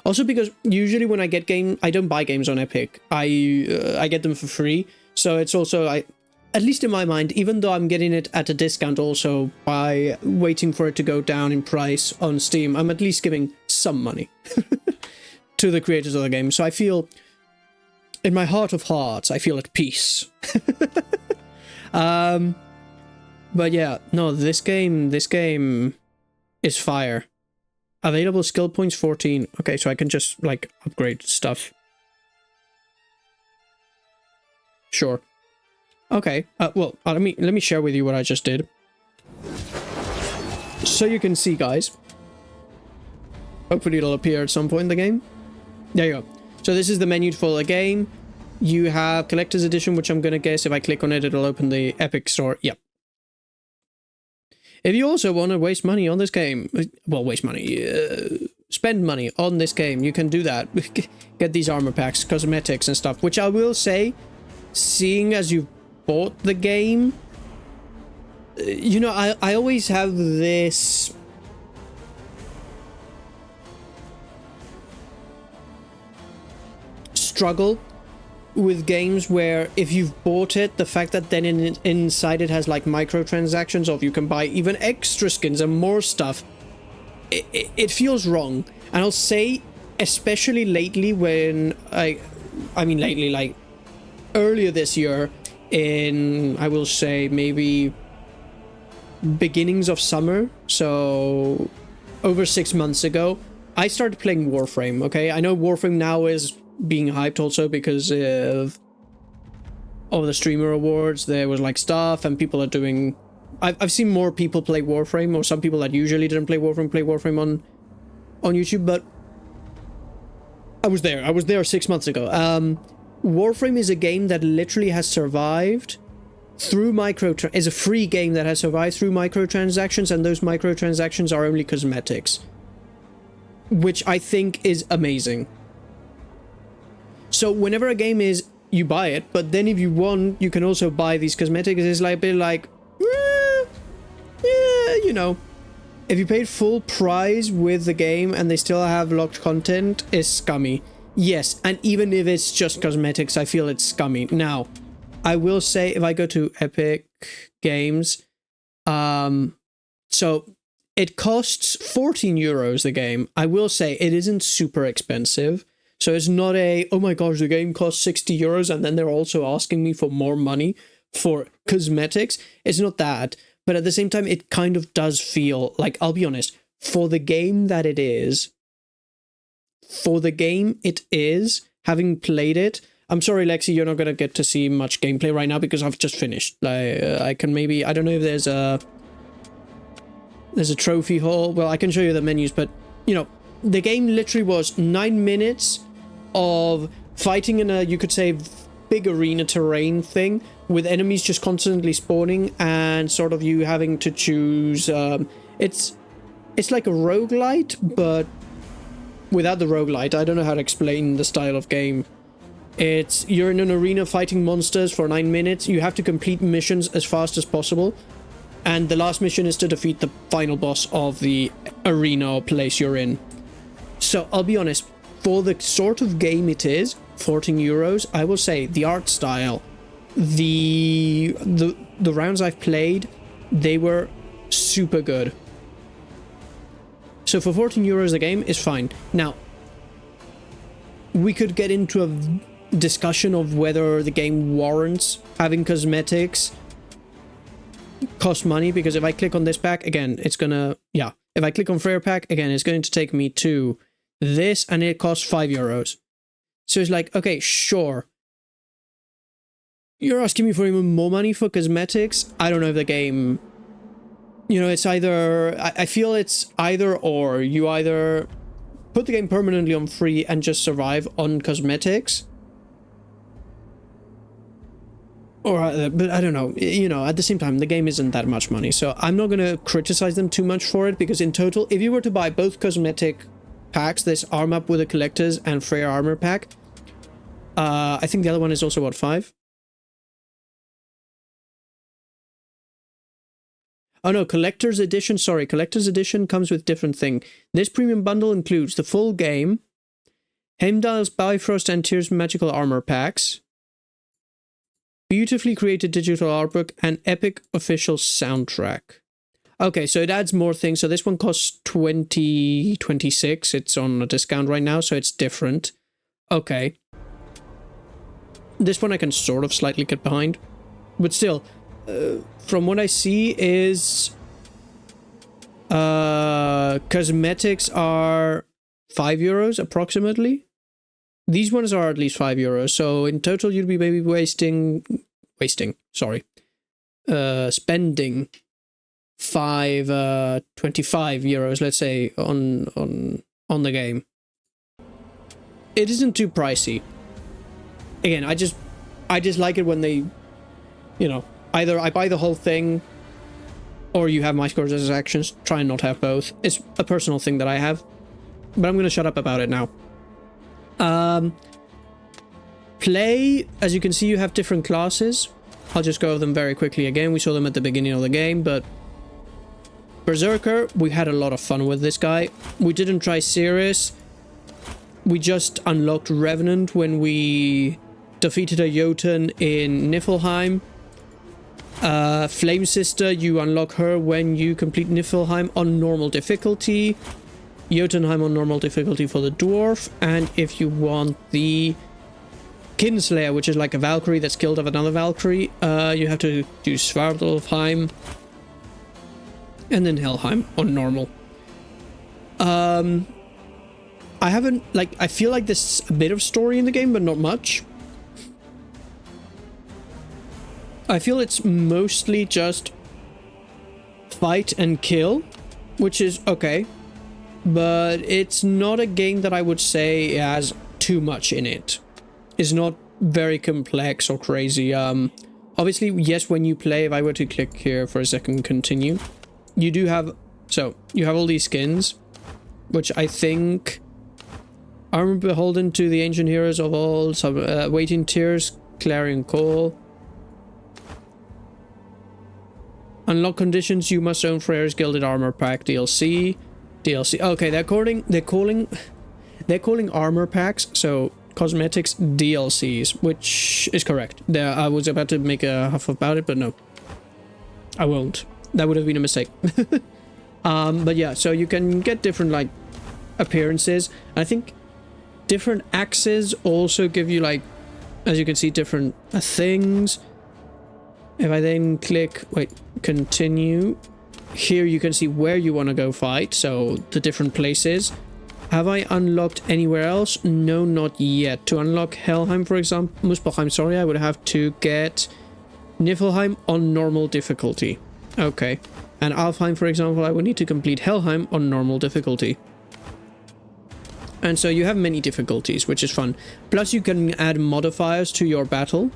Also because usually when I get game, I don't buy games on Epic. I get them for free. So it's also... at least in my mind, even though I'm getting it at a discount also by waiting for it to go down in price on Steam, I'm at least giving some money to the creators of the game. So I feel, in my heart of hearts, I feel at peace. But yeah, no, this game is fire. Available skill points 14. Okay, so I can just like upgrade stuff. Sure. Okay, well, let me share with you what I just did. So you can see, guys. Hopefully it'll appear at some point in the game. There you go. So this is the menu for the game. You have Collector's Edition, which I'm going to guess if I click on it, it'll open the Epic Store. Yep. If you also want to waste money on this game, well, waste money, spend money on this game, you can do that. Get these armor packs, cosmetics and stuff, which I will say, seeing as you've bought the game, you know, I always have this struggle with games where if you've bought it, the fact that then inside it has like microtransactions, or if you can buy even extra skins and more stuff, it feels wrong. And I'll say, especially lately, when I mean lately, like earlier this year, in, I will say, maybe beginnings of summer, so over 6 months ago, I started playing Warframe, okay? I know Warframe now is being hyped also because of the streamer awards. There was like stuff and people are doing... I've seen more people play Warframe, or some people that usually didn't play Warframe on YouTube, but I was there 6 months ago. Warframe is a game that literally has survived through is a free game that has survived through microtransactions, and those microtransactions are only cosmetics, which I think is amazing. So whenever a game is, you buy it, but then if you want, you can also buy these cosmetics. It's like a bit like, yeah, you know, if you paid full price with the game and they still have locked content, it's scummy. Yes, and even if it's just cosmetics, I feel it's scummy. Now, I will say, if I go to Epic Games, so it costs 14 euros, the game. I will say it isn't super expensive. So it's not a, oh my gosh, the game costs 60 euros and then they're also asking me for more money for cosmetics. It's not that. But at the same time, it kind of does feel like, I'll be honest, for the game that it is, having played it, I'm sorry, Lexi, you're not gonna get to see much gameplay right now because I've just finished. I can maybe, I don't know if there's a trophy hall. Well, I can show you the menus, but you know, the game literally was 9 minutes of fighting in a, you could say, big arena terrain thing with enemies just constantly spawning and sort of you having to choose. It's like a roguelite, but without the roguelite. I don't know how to explain the style of game. It's, you're in an arena fighting monsters for 9 minutes. You have to complete missions as fast as possible. And the last mission is to defeat the final boss of the arena or place you're in. So I'll be honest, for the sort of game it is, 14 euros, I will say the art style, the rounds I've played, they were super good. So for 14 euros the game is fine. Now, we could get into a discussion of whether the game warrants having cosmetics cost money, because if I click on this pack, again, it's gonna, yeah, if I click on Freyr pack, again, it's going to take me to this, and it costs 5 euros. So it's like, okay, sure. You're asking me for even more money for cosmetics? I don't know if the game, you know, it's either, I feel it's either or. You either put the game permanently on free and just survive on cosmetics, or, but I don't know, you know, at the same time, the game isn't that much money, so I'm not going to criticize them too much for it, because in total, if you were to buy both cosmetic packs, this arm up with the collectors and Freyr armor pack, I think the other one is also, what, 5? Oh no, collector's edition, sorry, collector's edition comes with different thing. This premium bundle includes the full game, Heimdall's Bifrost and Tyr's magical armor packs, beautifully created digital artbook, and epic official soundtrack. Okay, so it adds more things. So this one costs 26. It's on a discount right now, so it's different. Okay. This one I can sort of slightly get behind. But still, from what I see is cosmetics are 5 euros approximately. These ones are at least 5 euros, so in total you'd be maybe spending 25 euros, let's say, on the game. It isn't too pricey. Again, I just like it when they, you know, either I buy the whole thing, or you have microtransactions. Try and not have both. It's a personal thing that I have, but I'm gonna shut up about it now. Play, as you can see, you have different classes. I'll just go over them very quickly again. We saw them at the beginning of the game, but Berserker, we had a lot of fun with this guy. We didn't try Cirrus. We just unlocked Revenant when we defeated a Jotun in Niflheim. Flame Sister, you unlock her when you complete Niflheim on normal difficulty. Jotunheim on normal difficulty for the dwarf, and if you want the Kinslayer, which is like a Valkyrie that's killed of another Valkyrie, you have to do Svartalfheim and then Helheim on normal. I haven't, like, I feel like there's a bit of story in the game, but not much. I feel it's mostly just fight and kill, which is okay. But it's not a game that I would say has too much in it. It's not very complex or crazy. Obviously, yes, when you play, if I were to click here for a second, continue, you do have, so you have all these skins, which I think are beholden to the ancient heroes of all, Waiting Tears, Clarion Call. Unlock conditions, you must own Freyr's Gilded Armor Pack DLC. Okay, they're calling armor packs, so cosmetics DLCs, which is correct. There, I was about to make a huff about it, but no, I won't. That would have been a mistake. But yeah, so you can get different, like, appearances. I think different axes also give you, like, as you can see, different things. If I then click, continue, here you can see where you want to go fight, so the different places. Have I unlocked anywhere else? No, not yet. To unlock Helheim, for example, Muspelheim, sorry, I would have to get Niflheim on normal difficulty. Okay. And Alfheim, for example, I would need to complete Helheim on normal difficulty. And so you have many difficulties, which is fun. Plus you can add modifiers to your battle.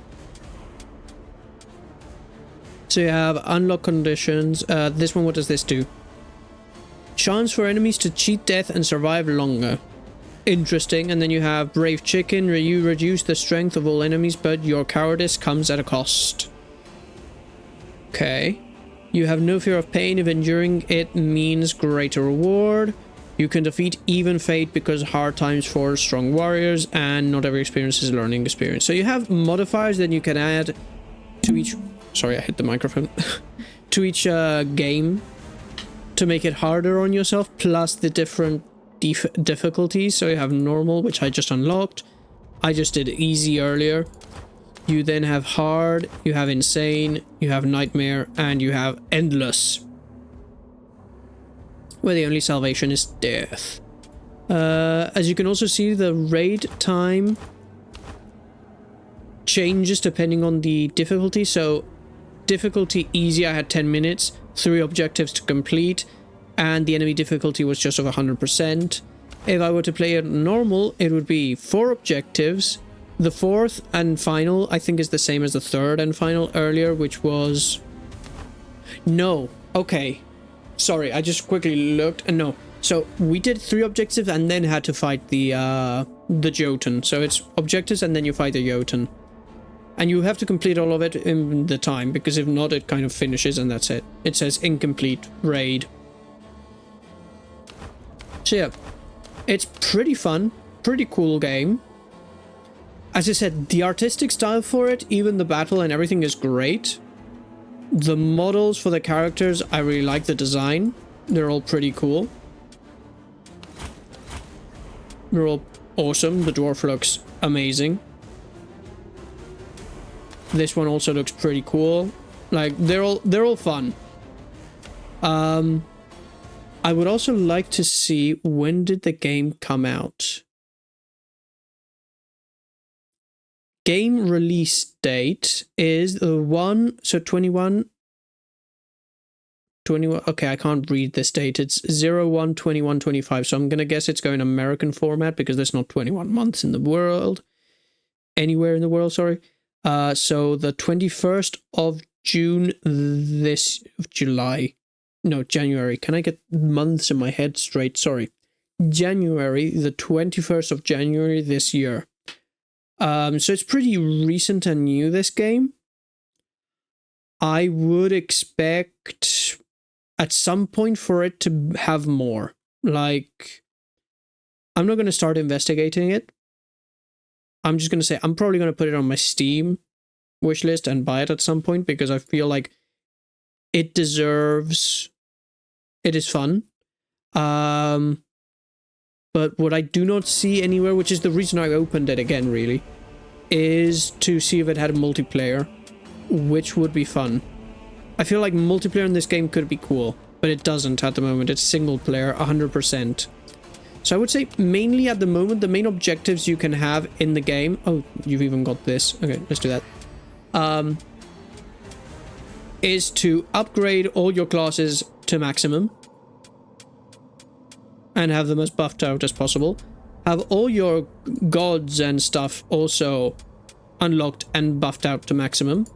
So you have unlock conditions. This one, what does this do? Chance for enemies to cheat death and survive longer. Interesting. And then you have Brave Chicken. You reduce the strength of all enemies, but your cowardice comes at a cost. Okay. You have no fear of pain if enduring it means greater reward. You can defeat even fate because hard times for strong warriors, and not every experience is a learning experience. So you have modifiers that you can add to each... Sorry, I hit the microphone. To each game to make it harder on yourself, plus the different difficulties. So you have normal, which I just unlocked. I just did easy earlier. You then have hard, you have insane, you have nightmare, and you have endless, where the only salvation is death. As you can also see, the raid time changes depending on the difficulty. So difficulty easy, I had 10 minutes, 3 objectives to complete, and the enemy difficulty was just over 100%. If I were to play it normal, it would be 4 objectives. The 4th and final, I think, is the same as the 3rd and final earlier, which was... No. Okay. Sorry, I just quickly looked. No. So we did 3 objectives and then had to fight the Jotun. So it's objectives and then you fight the Jotun. And you have to complete all of it in the time, because if not, it kind of finishes and that's it. It says incomplete raid. So yeah, it's pretty fun, pretty cool game. As I said, the artistic style for it, even the battle and everything is great. The models for the characters, I really like the design. They're all pretty cool. They're all awesome. The dwarf looks amazing. This one also looks pretty cool. Like, they're all fun. I would also like to see, when did the game come out? Game release date is the 21, okay, I can't read this date. It's 01/21/25, so I'm gonna guess it's going American format because there's not 21 months in the world. Anywhere in the world, sorry. So the 21st of June January. Can I get months in my head straight? Sorry. January, the 21st of January this year. So it's pretty recent and new, this game. I would expect at some point for it to have more. Like, I'm not going to start investigating it. I'm just going to say I'm probably going to put it on my Steam wishlist and buy it at some point, because I feel like it deserves... It is fun. But what I do not see anywhere, which is the reason I opened it again, really, is to see if it had a multiplayer, which would be fun. I feel like multiplayer in this game could be cool, but it doesn't at the moment. It's single player, 100%. So I would say mainly at the moment, the main objectives you can have in the game... Oh, you've even got this. Okay, let's do that. Is to upgrade all your classes to maximum and have them as buffed out as possible. Have all your gods and stuff also unlocked and buffed out to maximum.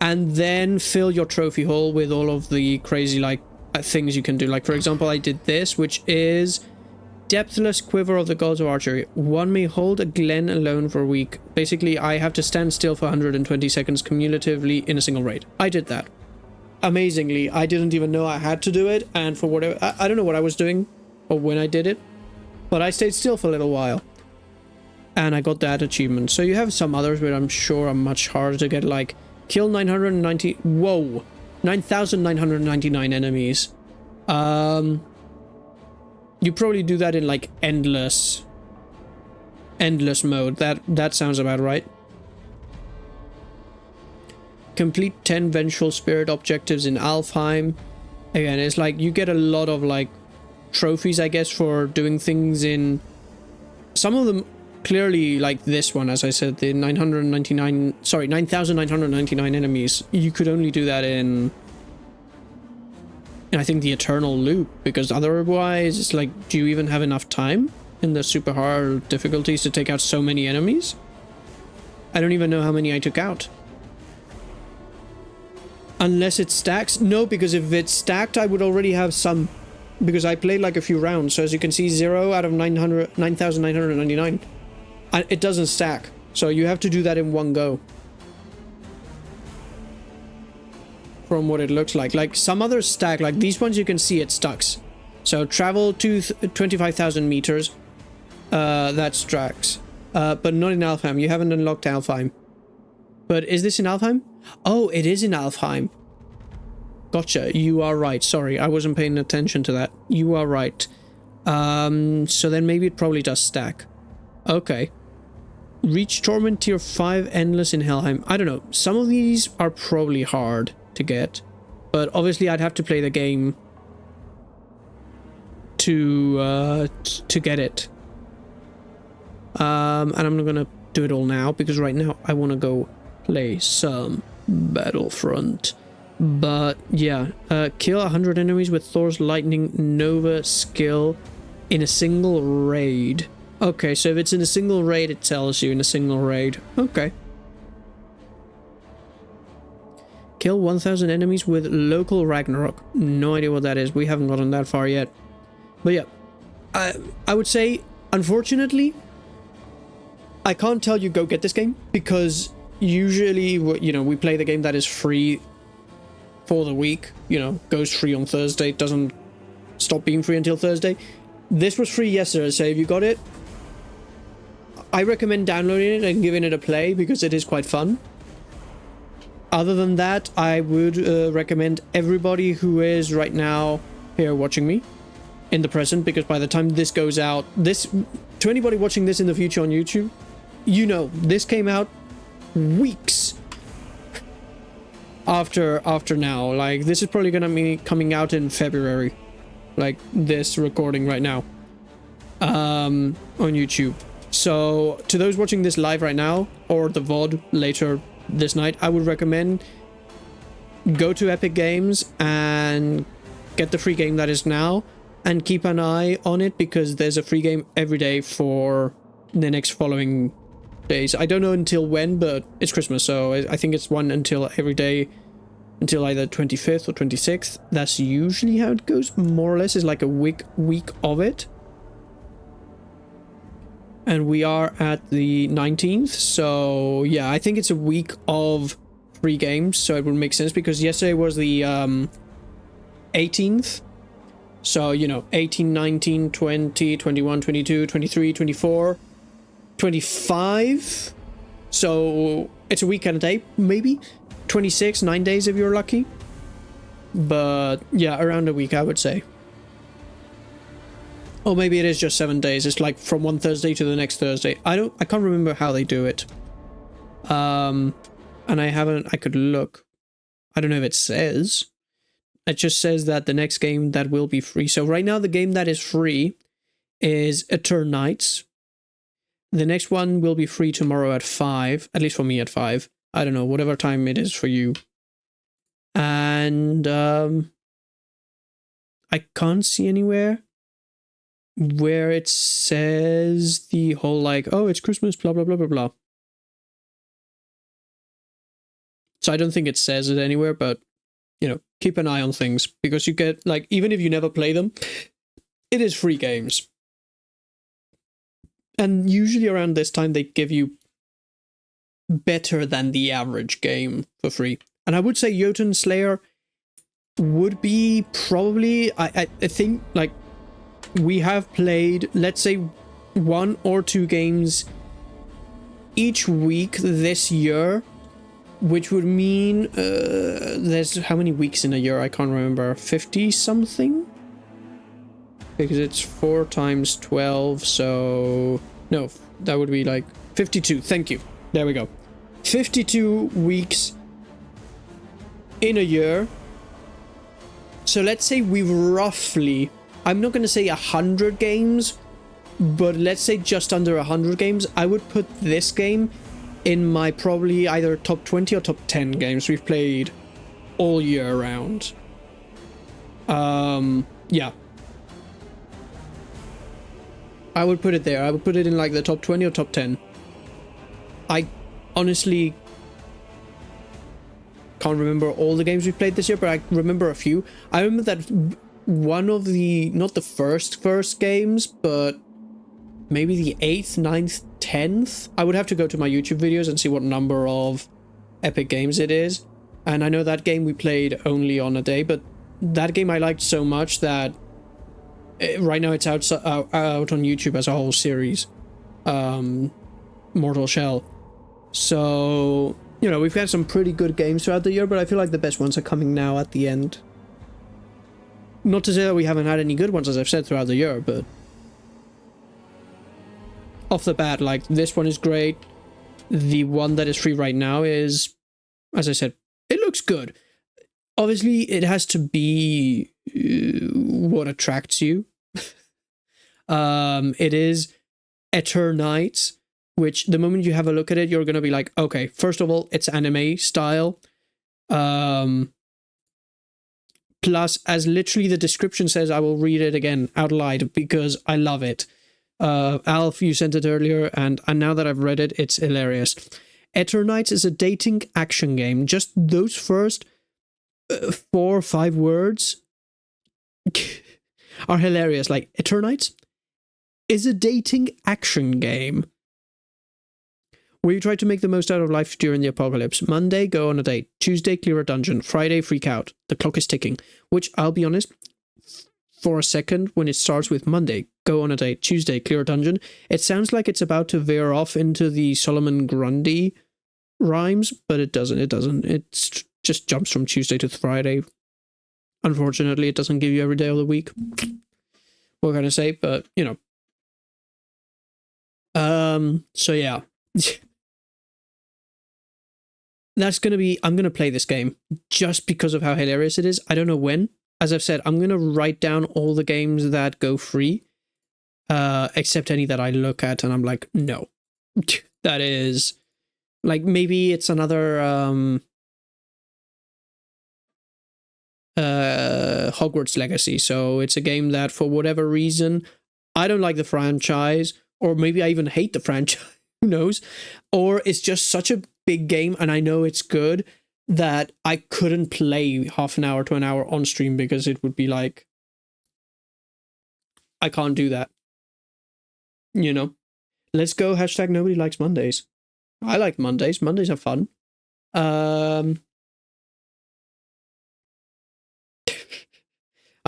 And then fill your trophy haul with all of the crazy, like, things you can do. Like, for example, I did this, which is Depthless Quiver of the Gods of Archery. One may hold a glen alone for a week. Basically, I have to stand still for 120 seconds cumulatively in a single raid. I did that. Amazingly, I didn't even know I had to do it, and for whatever... I don't know what I was doing or when I did it, but I stayed still for a little while. And I got that achievement. So you have some others, but I'm sure are much harder to get, like... Kill 990... Whoa! 9,999 enemies. You probably do that in, like, endless mode. That sounds about right. Complete 10 Vengeful Spirit objectives in Alfheim. Again, it's like, you get a lot of, like, trophies, I guess, for doing things in... Some of them clearly, like this one, as I said, the 9,999 enemies. You could only do that in I think the eternal loop, because otherwise it's like, do you even have enough time in the super hard difficulties to take out so many enemies? I don't even know how many I took out. Unless it stacks? No, because if it's stacked, I would already have some. Because I played like a few rounds. So as you can see, 0 out of 9,999. It doesn't stack. So you have to do that in one go. From what it looks like. Like some others stack. Like these ones you can see it stacks. So travel to 25,000 meters. That stacks. But not in Alfheim. You haven't unlocked Alfheim. But is this in Alfheim? Oh, it is in Alfheim. Gotcha. You are right. Sorry, I wasn't paying attention to that. You are right. So then maybe it probably does stack. Okay. Reach Torment Tier 5 Endless in Helheim. I don't know. Some of these are probably hard to get. But obviously I'd have to play the game to get it. And I'm not gonna do it all now, because right now I want to go play some Battlefront. But yeah, kill 100 enemies with Thor's Lightning Nova skill in a single raid. Okay, so if it's in a single raid, it tells you in a single raid. Okay. Kill 1,000 enemies with local Ragnarok. No idea what that is. We haven't gotten that far yet. But yeah, I would say, unfortunately, I can't tell you go get this game, because usually, you know, we play the game that is free for the week, you know, goes free on Thursday, doesn't stop being free until Thursday. This was free yesterday, so if you got it, I recommend downloading it and giving it a play, because it is quite fun. Other than that, I would recommend everybody who is right now here watching me in the present, because by the time this goes out, to anybody watching this in the future on YouTube, you know, this came out weeks after now. Like, this is probably gonna be coming out in February, like this recording right now, on YouTube. So to those watching this live right now, or the VOD later this night, I would recommend go to Epic Games and get the free game that is now, and keep an eye on it, because there's a free game every day for the next following days. I don't know until when, but it's Christmas, so I think it's one until every day until either 25th or 26th. That's usually how it goes, more or less. It's like a week of it. And we are at the 19th, so yeah, I think it's a week of free games, so it would make sense, because yesterday was the 18th. So, you know, 18, 19, 20, 21, 22, 23, 24, 25. So it's a week and a day, maybe. 26, 9 days if you're lucky. But yeah, around a week, I would say. Or maybe it is just 7 days. It's like from one Thursday to the next Thursday. I can't remember how they do it. And I could look. I don't know if it says. It just says that the next game that will be free. So right now the game that is free is Eternal Nights. The next one will be free tomorrow at 5. At least for me at 5. I don't know, whatever time it is for you. And I can't see anywhere where it says the whole like, oh, it's Christmas, blah, blah, blah, blah, blah. So I don't think it says it anywhere, but, you know, keep an eye on things, because you get, like, even if you never play them, it is free games. And usually around this time, they give you better than the average game for free. And I would say Jotunnslayer would be probably, I think, like, we have played, let's say, 1 or 2 games each week this year, which would mean there's how many weeks in a year? I can't remember. 50 something? Because it's 4 times 12, so no, that would be like 52. Thank you. There we go. 52 weeks in a year. So let's say we've roughly I'm not going to say 100 games, but let's say just under 100 games. I would put this game in my probably either top 20 or top 10 games we've played all year round. Yeah. I would put it there. I would put it in like the top 20 or top 10. I honestly can't remember all the games we played this year, but I remember a few. I remember that one of the, not the first games, but maybe the 8th, 9th, 10th. I would have to go to my YouTube videos and see what number of Epic Games it is. And I know that game we played only on a day, but that game I liked so much that right now it's out on YouTube as a whole series. Mortal Shell. So, you know, we've had some pretty good games throughout the year, but I feel like the best ones are coming now at the end. Not to say that we haven't had any good ones, as I've said, throughout the year, but off the bat, like, this one is great. The one that is free right now is, as I said, it looks good. Obviously, it has to be what attracts you. It is Eternites, which the moment you have a look at it, you're going to be like, okay, first of all, it's anime style. Plus, as literally the description says, I will read it again out loud because I love it. Alf, you sent it earlier, and now that I've read it, it's hilarious. Eternites is a dating action game. Just those first 4 or 5 words are hilarious. Like, Eternites is a dating action game where you try to make the most out of life during the apocalypse. Monday, go on a date. Tuesday, clear a dungeon. Friday, freak out. The clock is ticking. Which, I'll be honest, for a second, when it starts with Monday, go on a date. Tuesday, clear a dungeon, it sounds like it's about to veer off into the Solomon Grundy rhymes, but it doesn't. It just jumps from Tuesday to Friday. Unfortunately, it doesn't give you every day of the week. What can I say? But, you know. So yeah. That's gonna be, I'm gonna play this game just because of how hilarious it is. I don't know when. As I've said, I'm gonna write down all the games that go free, except any that I look at and I'm like, no. That is, like, maybe it's another Hogwarts Legacy. So it's a game that, for whatever reason, I don't like the franchise, or maybe I even hate the franchise. Who knows? Or it's just such a big game and I know it's good that I couldn't play half an hour to an hour on stream because it would be like, I can't do that. You know? Let's go hashtag nobody likes Mondays. I like Mondays. Mondays are fun. I'm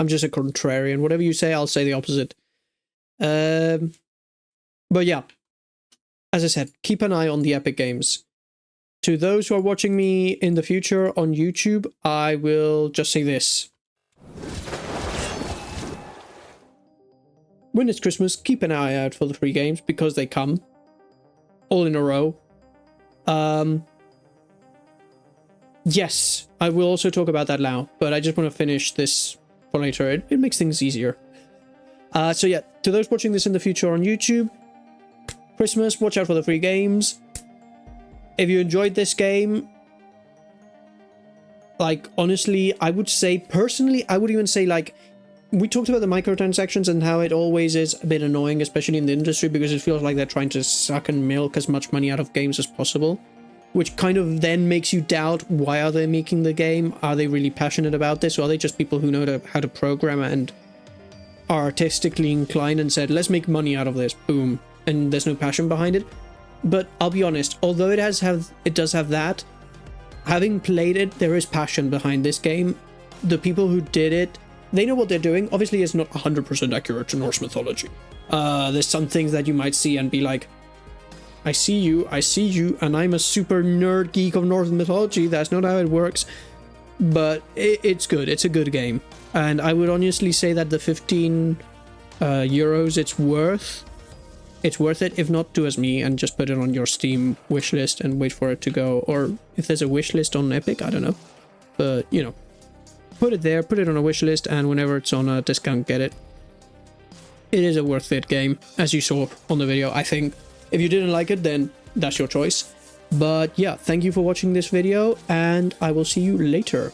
just a contrarian. Whatever you say, I'll say the opposite. But yeah. As I said, keep an eye on the Epic Games. To those who are watching me in the future on YouTube, I will just say this. When it's Christmas, keep an eye out for the free games because they come all in a row. Yes, I will also talk about that now, but I just want to finish this for later. It makes things easier. So yeah, to those watching this in the future on YouTube, Christmas, watch out for the free games. If you enjoyed this game, like, honestly, I would say, personally, I would even say, like, we talked about the microtransactions and how it always is a bit annoying, especially in the industry, because it feels like they're trying to suck and milk as much money out of games as possible, which kind of then makes you doubt, why are they making the game? Are they really passionate about this? Or are they just people who know how to program and are artistically inclined and said, let's make money out of this, boom, and there's no passion behind it? But I'll be honest, although it does have that, having played it, there is passion behind this game. The people who did it, they know what they're doing. Obviously, it's not 100% accurate to Norse mythology. There's some things that you might see and be like, I see you, and I'm a super nerd geek of Norse mythology. That's not how it works. But it's good. It's a good game. And I would honestly say that the 15 euros it's worth it. If not, do as me and just put it on your Steam wishlist and wait for it to go. Or if there's a wishlist on Epic, I don't know. But, you know, put it there, put it on a wishlist, and whenever it's on a discount, get it. it is a worth it game, as you saw on the video, I think. If you didn't like it, then that's your choice. But yeah, thank you for watching this video, and I will see you later.